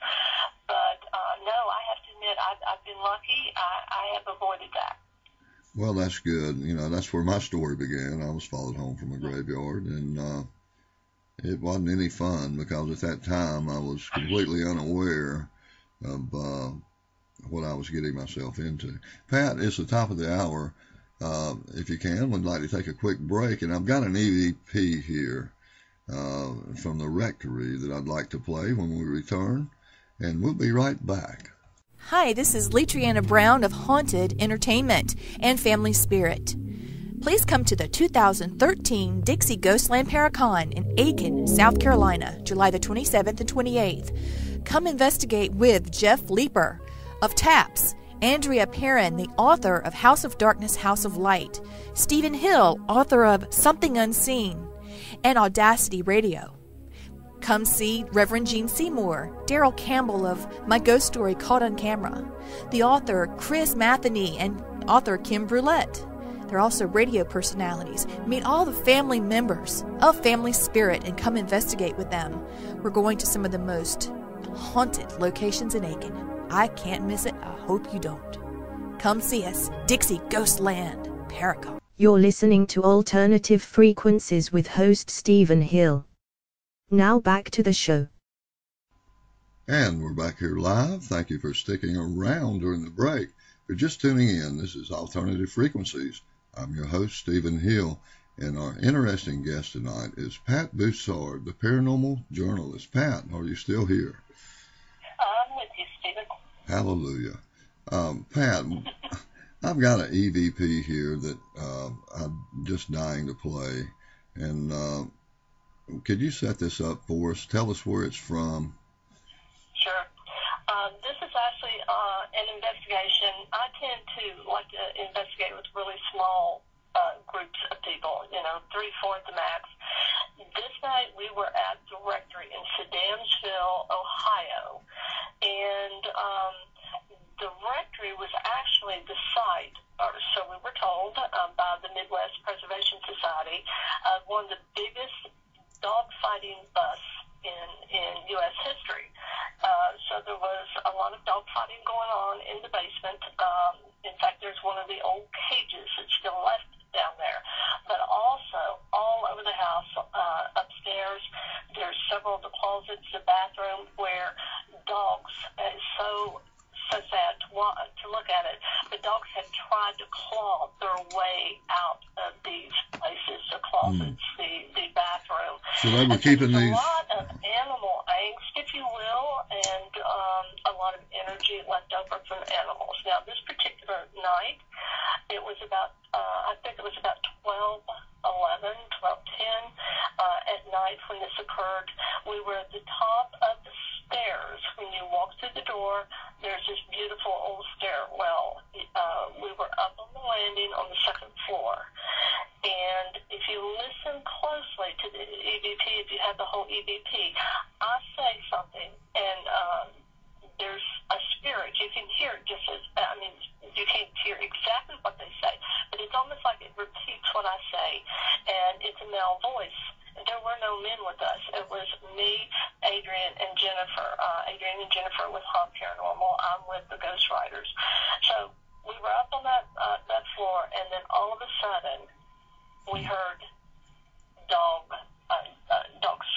F: But, no, I have to admit, I've been lucky. I have avoided that.
A: Well, that's good. That's where my story began. I was followed home from a graveyard, and it wasn't any fun, because at that time I was completely unaware of what I was getting myself into. Pat, it's the top of the hour. if you can, we'd like to take a quick break, and I've got an EVP here from the rectory that I'd like to play when we return, and we'll be right back.
B: Hi, this is Letriana Brown of Haunted Entertainment and Family Spirit. Please come to the 2013 Dixie Ghostland Paracon in Aiken, South Carolina, July the 27th and 28th. Come investigate with Jeff Leeper of TAPS, Andrea Perrin, the author of House of Darkness, House of Light, Stephen Hill, author of Something Unseen, and Audacity Radio. Come see Reverend Gene Seymour, Daryl Campbell of My Ghost Story Caught on Camera, the author Chris Matheny, and author Kim Brulette. They're also radio personalities. Meet all the family members of Family Spirit and come investigate with them. We're going to some of the most haunted locations in Aiken. I can't miss it. I hope you don't. Come see us, Dixie Ghostland Paracon.
C: You're listening to Alternative Frequencies with host Stephen Hill. Now back to the show.
A: And we're back here live. Thank you for sticking around during the break. If you're just tuning in, this is Alternative Frequencies. I'm your host, Stephen Hill, and our interesting guest tonight is Pat Bussard, the paranormal journalist. Pat, are you still here?
F: I'm with you, Stephen.
A: Hallelujah. Pat, I've got an EVP here that I'm just dying to play, and could you set this up for us? Tell us where it's from.
F: Sure. This is actually an investigation. I tend to like to investigate with really small groups of people, 3, 4 at the max. This night we were at the rectory in Sedamsville, Ohio, and the rectory was actually the site, or so we were told, by the Midwest Preservation Society, one of the biggest dog-fighting busts in U.S. history. So there was a lot of dog-fighting going on in the basement. In fact, there's one of the old cages that's still left down there. But also, all over the house, upstairs, there's several of the closets, the bathroom, where dogs, it's so sad to look at it. The dogs had tried to claw their way out of these places, the closets, the bathroom.
A: So they were keeping these.
F: A lot of animal angst, if you will, and a lot of energy left over from animals. Now, this particular night, it was about, I think it was about 12:10 at night when this occurred. We were at the top of the stairs. When you walk through the door, there's this beautiful old stairwell. We were up on the landing on the second floor. And if you listen closely to the EVP, if you have the whole EVP, I say something, and there's a spirit. You can hear it just as, you can't hear exactly what they say, but it's almost like it repeats what I say, and it's a male voice. There were no men with us. It was me, Adrian, and Jennifer. Adrian and Jennifer with Haunt Paranormal. I'm with the Ghost Riders. So we were up on that floor, and then all of a sudden, we heard dog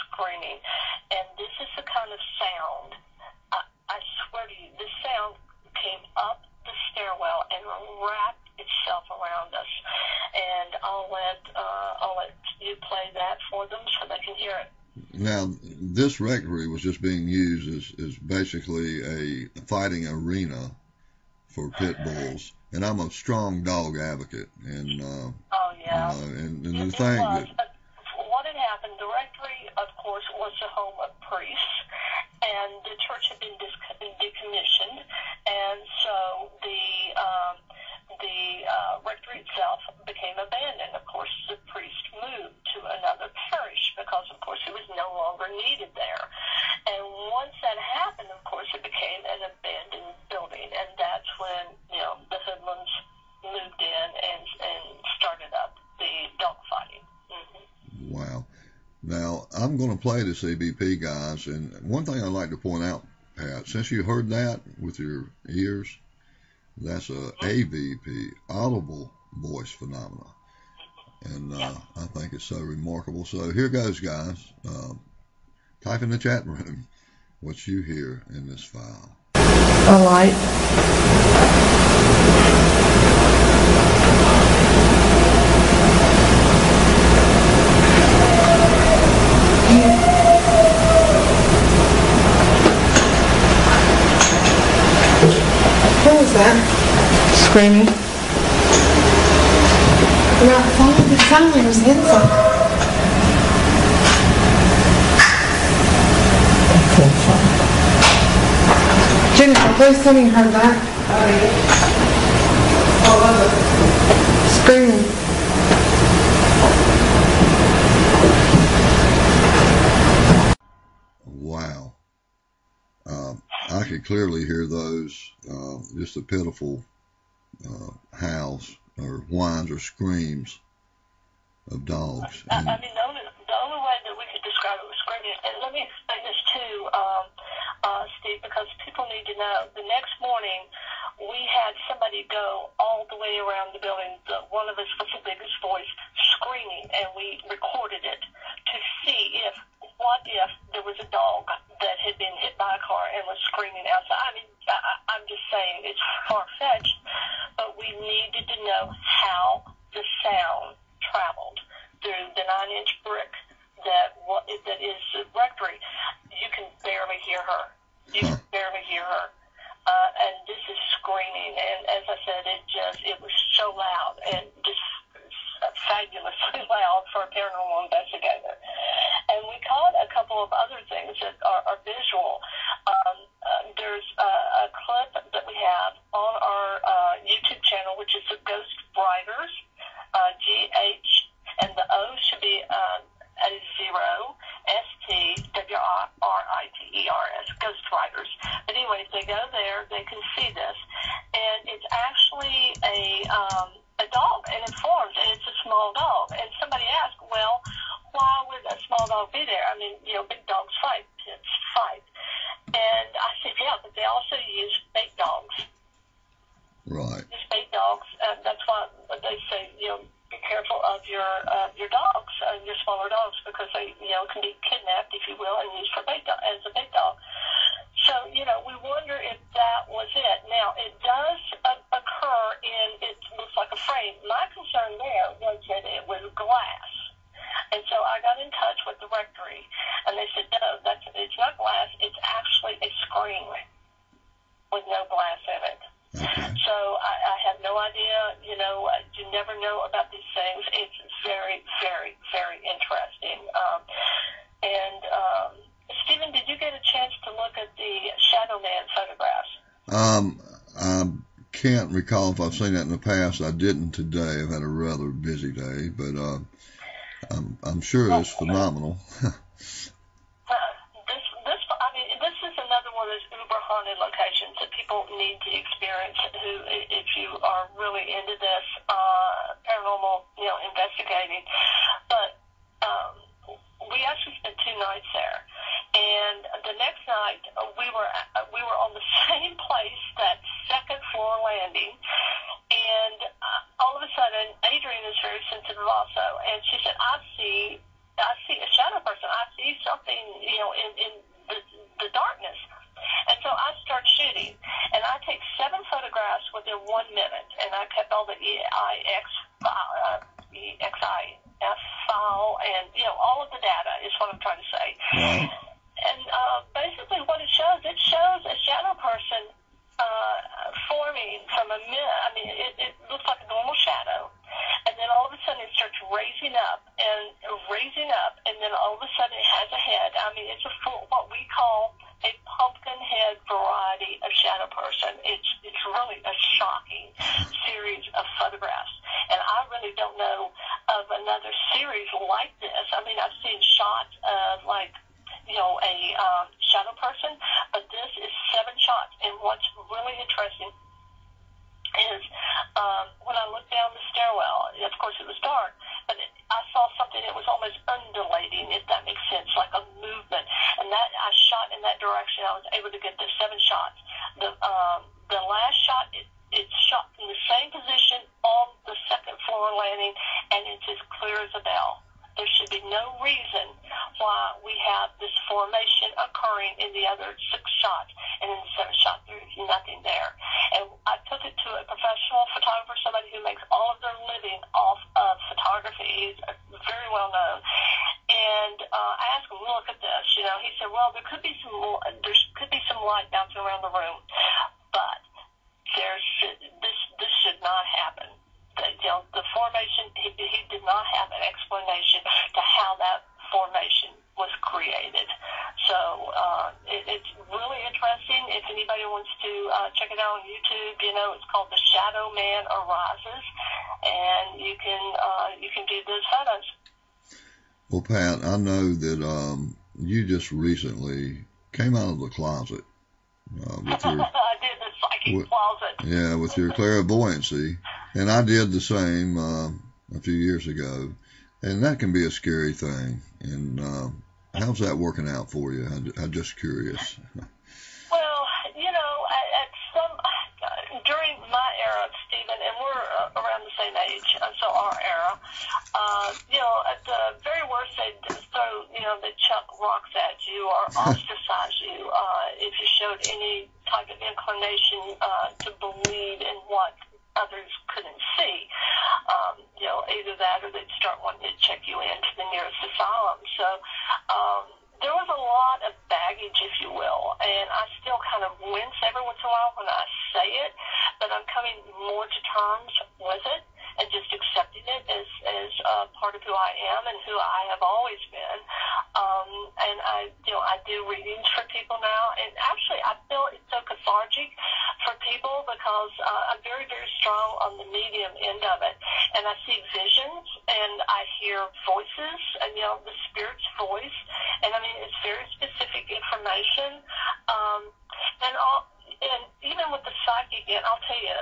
F: screaming. And this is the kind of sound, I swear to you, this sound came up the stairwell and wrapped itself around us. And I'll let you play that for them so they can hear it.
A: Now, this rectory was just being used as basically a fighting arena for pit bulls, and I'm a strong dog advocate. And
F: oh yeah,
A: and the thing that
F: what had happened, the rectory, of course, was the home of priests, and the church had been decommissioned, and so the rectory itself became abandoned. Of course, the priest moved to another parish because, of course, he was no longer needed there. And once that happened, of course, it became an abandoned building, and that's when the hoodlums moved in and started up the dogfighting. Mm-hmm.
A: Wow. Now, I'm going to play this EVP, guys, and one thing I'd like to point out, Pat, since you heard that with your ears, that's a AVP, audible voice phenomena, and I think it's so remarkable. So here goes, guys. Type in the chat room what you hear in this file.
D: A light. Screaming. The family was inside. Jennifer, please tell me you heard that. Screaming.
A: Wow. I could clearly hear those, just a pitiful howls or whines or screams of dogs.
F: I mean, the only way that we could describe it was screaming. And let me explain this too, Steve, because people need to know. The next morning, we had somebody go all the way around the building. One of us with the biggest voice screaming, and we recorded it to see what if there was a dog that had been hit by a car and was screaming outside. I mean, I'm just saying it's far-fetched, but we needed to know how the sound traveled through the 9-inch brick that is the rectory. You can barely hear her. You can barely hear her. And this is screaming, and as I said, it was so loud and just fabulously loud for a paranormal investigator. And we caught a couple of other things that are visual. There's a clip that we have on our YouTube channel, which is the Ghost Writers, GH, and the O should be a 0, STWRITERS, Ghost Writers. But anyways, they go there, they can see this, and it's actually a dog, and it forms, and it's a small dog. And somebody asked, well, why would a small dog be there? I mean, big dogs fight, pits fight. And I said, yeah, but they also use bait dogs.
A: Right.
F: Use bait dogs. That's why they say, be careful of your dogs, your smaller dogs, because they, can be kidnapped, if you will, and used for as a bait dog. So, we wonder if that was it. Now, it does occur it looks like a frame. My concern there was that it was glass. And so I got in touch with the rectory, and they said, no, it's not glass, it's actually a screen with no glass in it.
A: Okay.
F: So I have no idea, you never know about these things. It's very, very, very interesting. Stephen, did you get a chance to look at the Shadow Man photographs?
A: I can't recall if I've seen that in the past. I didn't today. I've had a rather busy day, but I'm sure it's phenomenal.
F: This is another one of those uber haunted locations that people need to experience. If you are really into this paranormal, investigating, but we actually spent 2 nights there, and the next night we were on the same place, that second floor landing, and all of a sudden Adrienne is very sensitive also, and she said, I see a shadow person. I see something, in the darkness. And so I start shooting, and I take 7 photographs within 1 minute, and I kept all the EXIF file, and all of the data is what I'm trying to say.
A: Right.
F: And basically, what it shows a shadow person forming from it looks like a normal shadow, and then all of a sudden it starts raising up, and then all of a sudden it has a head. It's what we call a pumpkin head variety of shadow person. It's really a shocking series of photographs, and I really don't know of another series like this. I've seen shots of a shadow person, but this is 7 shots. And what's really interesting is when I looked down the stairwell, of course it was dark, but I saw something that was almost undulating, if that makes sense, like a movement. And that I shot in that direction. I was able to get the 7 shots. The last shot, it's shot from the same position on the second floor landing, and it's as clear as a bell. There should be no reason why we have this formation occurring in the other 6 shots, and in the 7th shot there's nothing there. And I took it to a professional photographer, somebody who makes all of their living off of photography. He's very well known. And I asked him, look at this. He said, well, there could be some light bouncing around the room, but this not happen. The formation, he did not have an explanation to how that formation was created. So it's really interesting. If anybody wants to check it out on YouTube, it's called The Shadow Man Arises, and you can view those photos.
A: Well, Pat, I know that you just recently came out of the closet with your
F: I did the psychic closet.
A: Yeah, with your clairvoyancy, and I did the same a few years ago, and that can be a scary thing. And how's that working out for you? I'm just curious.
F: Well, during my era, Stephen, and we're around the same age, so our era, at the very worst, they'd throw, they'd chuck rocks at you or ostracize you if you showed any type of inclination to believe in what others couldn't see. Either that or they'd start wanting to check you into the nearest asylum. So there was a lot of baggage, if you will, and I still kind of wince every once in a while when I say it, but I'm coming more to terms with it and just accepting it as part of who I am and who I have always been. And I do readings for people now, and actually I feel it's so cathartic for people because I'm very, very strong on the medium end of it, and I see visions and I hear voices, and the spirit's voice, and I mean it's very specific information, and even with the psychic, and I'll tell you,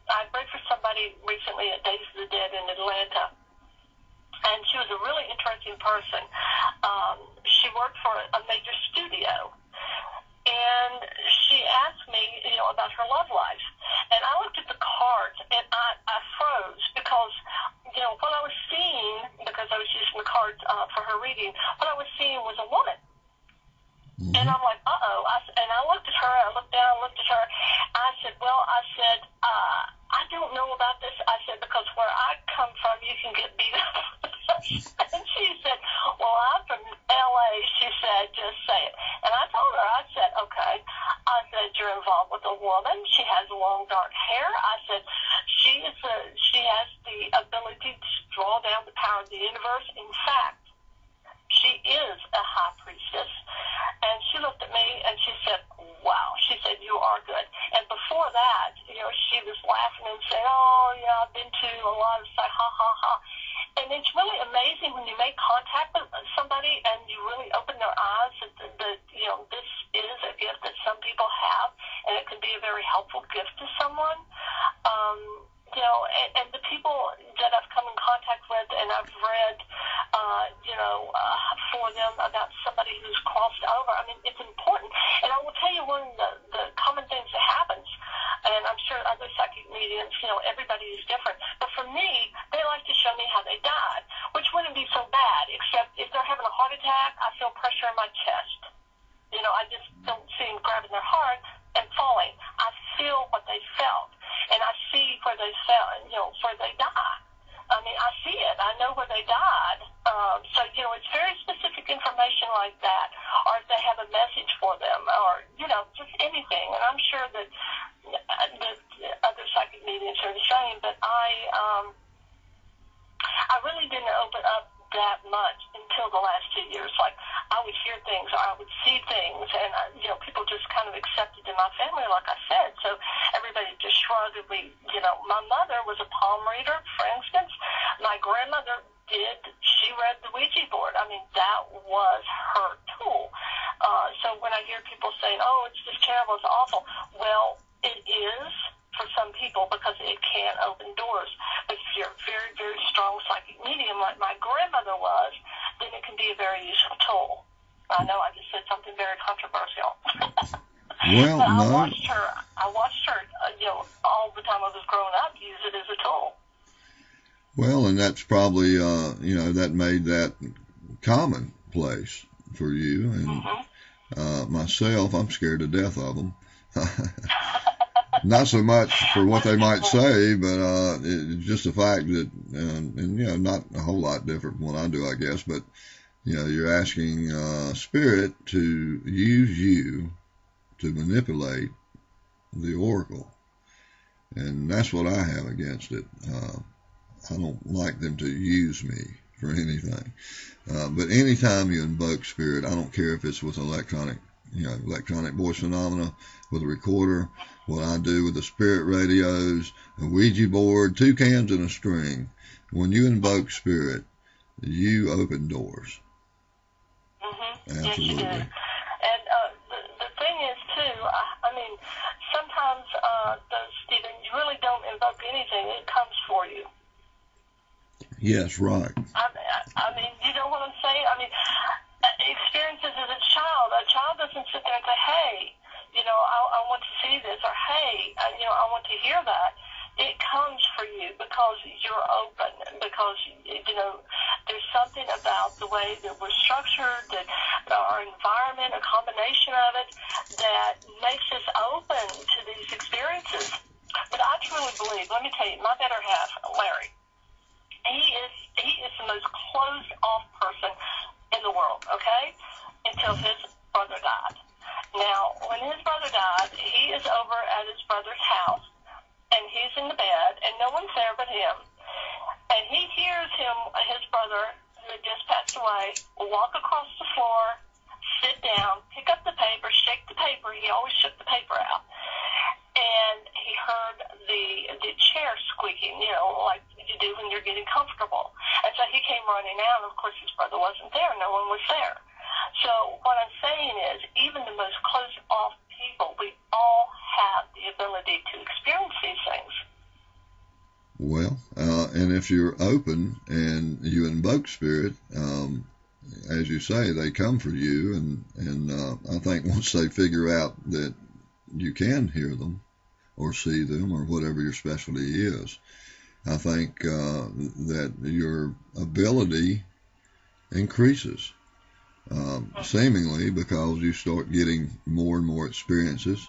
F: I prayed for somebody recently at Days of the Dead in Atlanta, and she was a really interesting person. She worked for a major studio, and she asked me, about her love life. And I looked at the cards, and I froze because, what I was seeing, because I was using the cards for her reading, what I was seeing was a woman. Mm-hmm. And I'm like, uh-oh. And I looked at her, I looked down, looked at her. I said, I don't know about this. I said, because where I come from, you can get beat up. And she said, well, I'm from L.A. She said, just say it. And I told her, I said, okay. I said, you're involved with a woman. She has long, dark hair. I said, she has the ability to draw down the power of the universe. In fact, she is a high priestess. And she looked at me and she said, wow. She said, you are good. And before that, she was laughing and saying, oh, yeah, I've been to a lot of stuff, ha, ha, ha. And it's really amazing when you make contact with somebody and you really open their eyes that this is a gift that some people have, and it can be a very helpful gift to someone. And the people that I've come in contact with and I've read, for them about somebody who's crossed over, I mean, it's important. And I will tell you one of the common things that happens, and I'm sure other psychic mediums, everybody is different. But for me, they like to show me how they died, which wouldn't be so bad, except if they're having a heart attack, I feel pressure in my chest. I just don't see them grabbing their heart and falling. I feel what they felt, and I see where they fell, where they died. I mean, I see it. I know where they died. So, it's very specific information like that, or if they have a message for them, or, just anything. And I'm sure that other psychic mediums are the same, but I really didn't open up that much until the last 2 years. Like, I would hear things or I would see things, and people just kind of accepted in my family, like I said. So everybody just shrugged. And my mother was a palm reader, for instance. My grandmother she read the Ouija board. I mean, that was her tool. So when I hear people saying, oh, it's just terrible, it's awful, well, it is for some people because it can open doors. But if you're a very, very strong psychic medium like my grandmother was, then it can be a very useful tool. I know I just said something very controversial.
A: Well,
F: but
A: no.
F: I watched her, all the time I was growing up, use it as a tool.
A: Well, and that's probably, that made that commonplace for you. And myself, I'm scared to death of them. Not so much for what they might say, but it's just the fact that, not a whole lot different from what I do, I guess, but, you're asking Spirit to use you to manipulate the oracle. And that's what I have against it. I don't like them to use me for anything. But anytime you invoke spirit, I don't care if it's with electronic voice phenomena, with a recorder, what I do with the spirit radios, a Ouija board, 2 cans and a string. When you invoke spirit, you open doors.
F: Mm-hmm.
A: Absolutely.
F: Yes, you do. And the thing is, too, I mean, sometimes, Stephen, you really don't invoke anything. It comes for you.
A: Yes, right.
F: I mean, you know what I'm saying? I mean, experiences as a child doesn't sit there and say, hey, I want to see this, or hey, I want to hear that. It comes for you because you're open, because, there's something about the way that we're structured, that our environment, a combination of it, that makes us open to these experiences. But I truly believe, let me tell you, my better half, Larry, he is the most closed off person in the world, okay? Until his brother died. Now, when his brother died, he is over at his brother's house, and he's in the bed, and no one's there but him. And he hears his brother, who had just passed away, walk across the floor, sit down, pick up the paper, shake the paper. He always shook the paper out. And he heard the chair squeaking, like you do when you're getting comfortable. And so he came running out, and of course his brother wasn't there. No one was there. So what I'm saying is, even the most closed-off people, we all have the ability to experience these things.
A: Well, and if you're open and you invoke spirit, as you say, they come for you, and I think once they figure out that you can hear them or see them or whatever your specialty is, I think that your ability increases, seemingly because you start getting more and more experiences.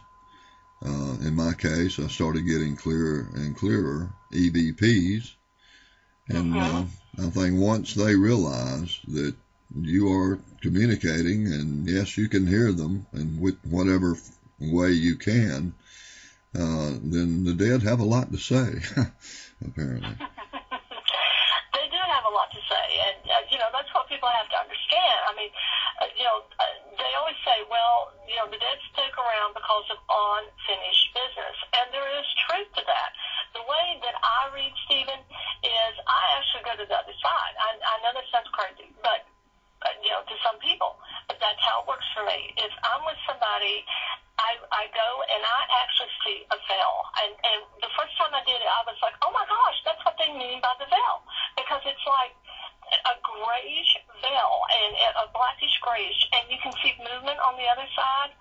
A: In my case, I started getting clearer and clearer EVPs, and I think once they realize that you are communicating, and yes, you can hear them, and with whatever way you can, then the dead have a lot to say, apparently.
F: They do have a lot to say, and, that's what people have to understand. I mean, they always say, well, the dead stick around because of unfinished business, and there is truth to that. The way that I read, Stephen, is I actually go to the other side. I know that sounds crazy, but, to some people, but that's how it works for me. If I'm with somebody, I go and I actually see a veil. And the first time I did it, I was like, oh my gosh, that's what they mean by the veil. Because it's like a grayish veil, and a blackish grayish, and you can see movement on the other side.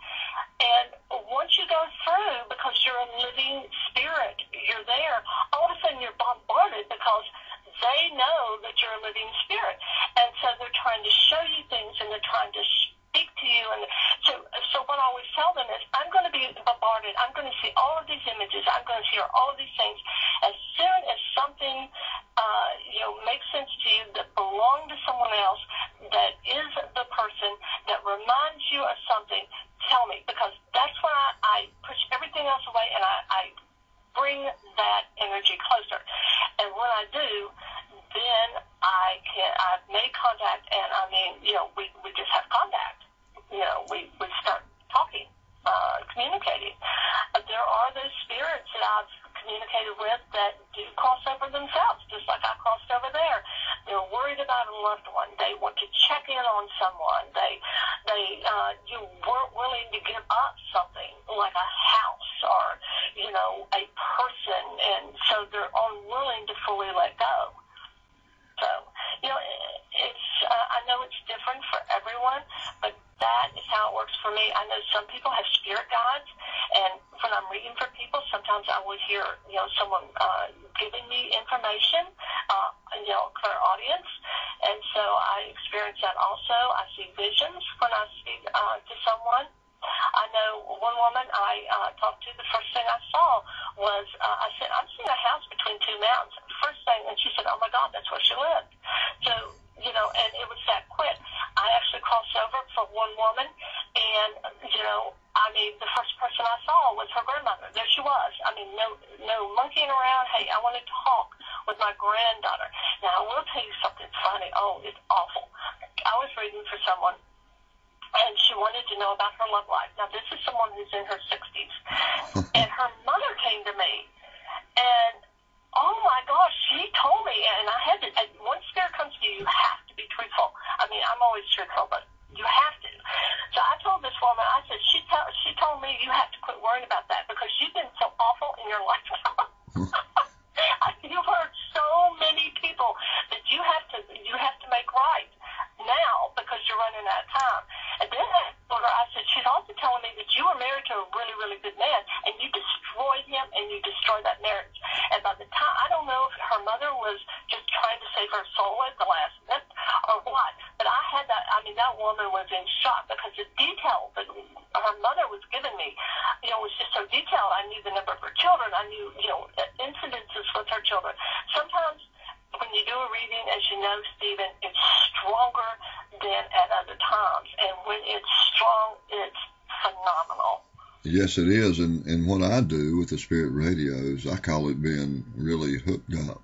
F: And once you go through, because you're a living spirit, you're there, all of a sudden you're bombarded because they know that you're a living spirit. And so they're trying to show you things, and they're trying to speak to you. And so what I always tell them is, I'm going to be bombarded. I'm going to see all of these images. I'm going to hear all of these things. As soon as something, makes sense to you that belongs to someone else, that is the person, that reminds you of something, tell me. Because that's when I push everything else away, and I bring that energy closer. And when I do, then I've made contact, and we just have contact. We start talking, communicating. There are those spirits that I've communicated with that do cross over themselves, just like I crossed over there. They're worried about a loved one. They want to check in on someone. You weren't willing to give up something like a house or, a person, and so they're unwilling to fully let go. So, I know it's different for everyone, but that is how it works for me. I know some people have spirit guides, and when I'm reading for people, sometimes I would hear, someone giving me information, clairaudience, and so I experience that also. I see visions when I speak to someone. I know one woman I talked to, the first thing I saw was, I said, I'm seeing a house between two mountains. First thing, and she said, oh my God, that's where she lived. So, and it was that quick. I actually crossed over for one woman, and And, I mean, the first person I saw was her grandmother. There she was. I mean, no monkeying around. Hey, I want to talk with my granddaughter. Now, I will tell you something funny. Oh, it's awful. I was reading for someone, and she wanted to know about her love life. Now, this is someone who's in her 60s. And her mother came to me, and, oh, my gosh, she told me, and I had to, and when spirit comes to you, you have to be truthful. I mean, I'm always truthful, but you have to. So I told this woman, I said, she told me you have to quit worrying about that because you've been so awful in your lifetime. You've hurt so many people that you have to make right now because you're running out of time. And then I told her, I said, she's also telling me that you were married to a really, really good man and you destroyed him and you destroyed that marriage. And by the time, I don't know if her mother was just trying to save her soul at the last minute or what, but I had that, I mean, that woman was in shock because the detail that her mother was giving me, was just so detailed. I knew the number of her children. I knew, incidences with her children. Sometimes when you do a reading, as you know, Stephen, it's stronger than at other times. And when it's strong, it's phenomenal.
A: Yes, it is. And what I do with the Spirit radios, I call it being really hooked up.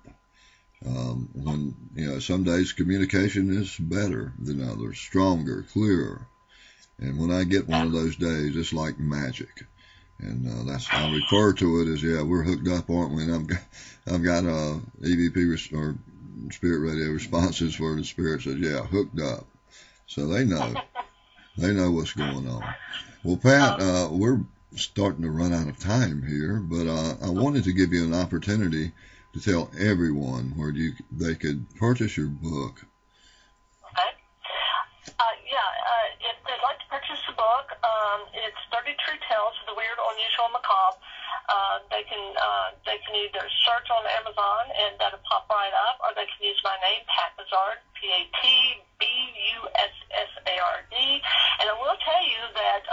A: When, some days communication is better than others, stronger, clearer. And when I get one of those days, it's like magic. And I refer to it as, we're hooked up, aren't we? And I've got EVP or Spirit radio responses where the Spirit says, hooked up. So they know what's going on. Well, Pat, we're starting to run out of time here, but I wanted to give you an opportunity to tell everyone where they could purchase your book.
F: Okay. If they'd like to purchase the book, it's 33 Tales of the Weird, Unusual, and Macabre. They can either search on Amazon and that'll pop right up, or they can use my name, Pat Bussard, PatBussard. And I will tell you that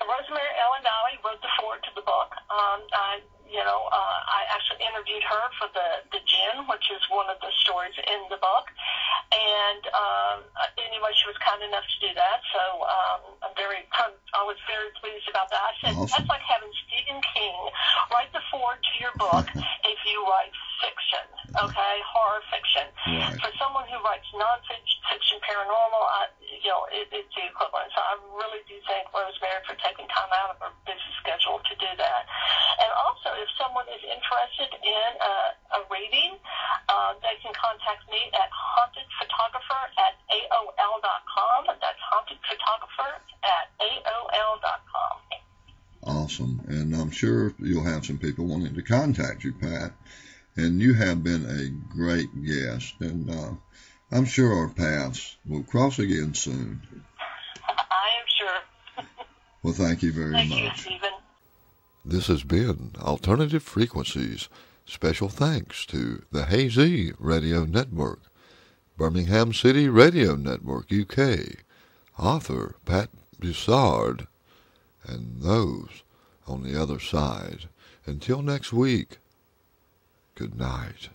F: Rosemary Ellen Valley wrote the foreword to the book. I actually interviewed her for the Gin, which is one of the stories in the book. And anyway, she was kind enough to do that. So I was very pleased about that. I said, That's like having Stephen King write the foreword to your book if you write fiction, okay, horror fiction.
A: Right.
F: For someone who writes nonfiction, paranormal, it's the equivalent. So I really do thank Rosemary for taking time out of her busy schedule to do that. And also, if someone is interested in a reading, they can contact me at hauntedphotographer@aol.com. That's hauntedphotographer@aol.com.
A: Awesome. And I'm sure you'll have some people wanting to contact you, Pat. And you have been a great guest. And I'm sure our paths will cross again soon.
F: I am sure.
A: Well, thank you very much.
F: Thank you, Stephen.
A: This has been Alternative Frequencies. Special thanks to the Hazy Radio Network, Birmingham City Radio Network, UK, author Pat Bussard, and those on the other side. Until next week, good night.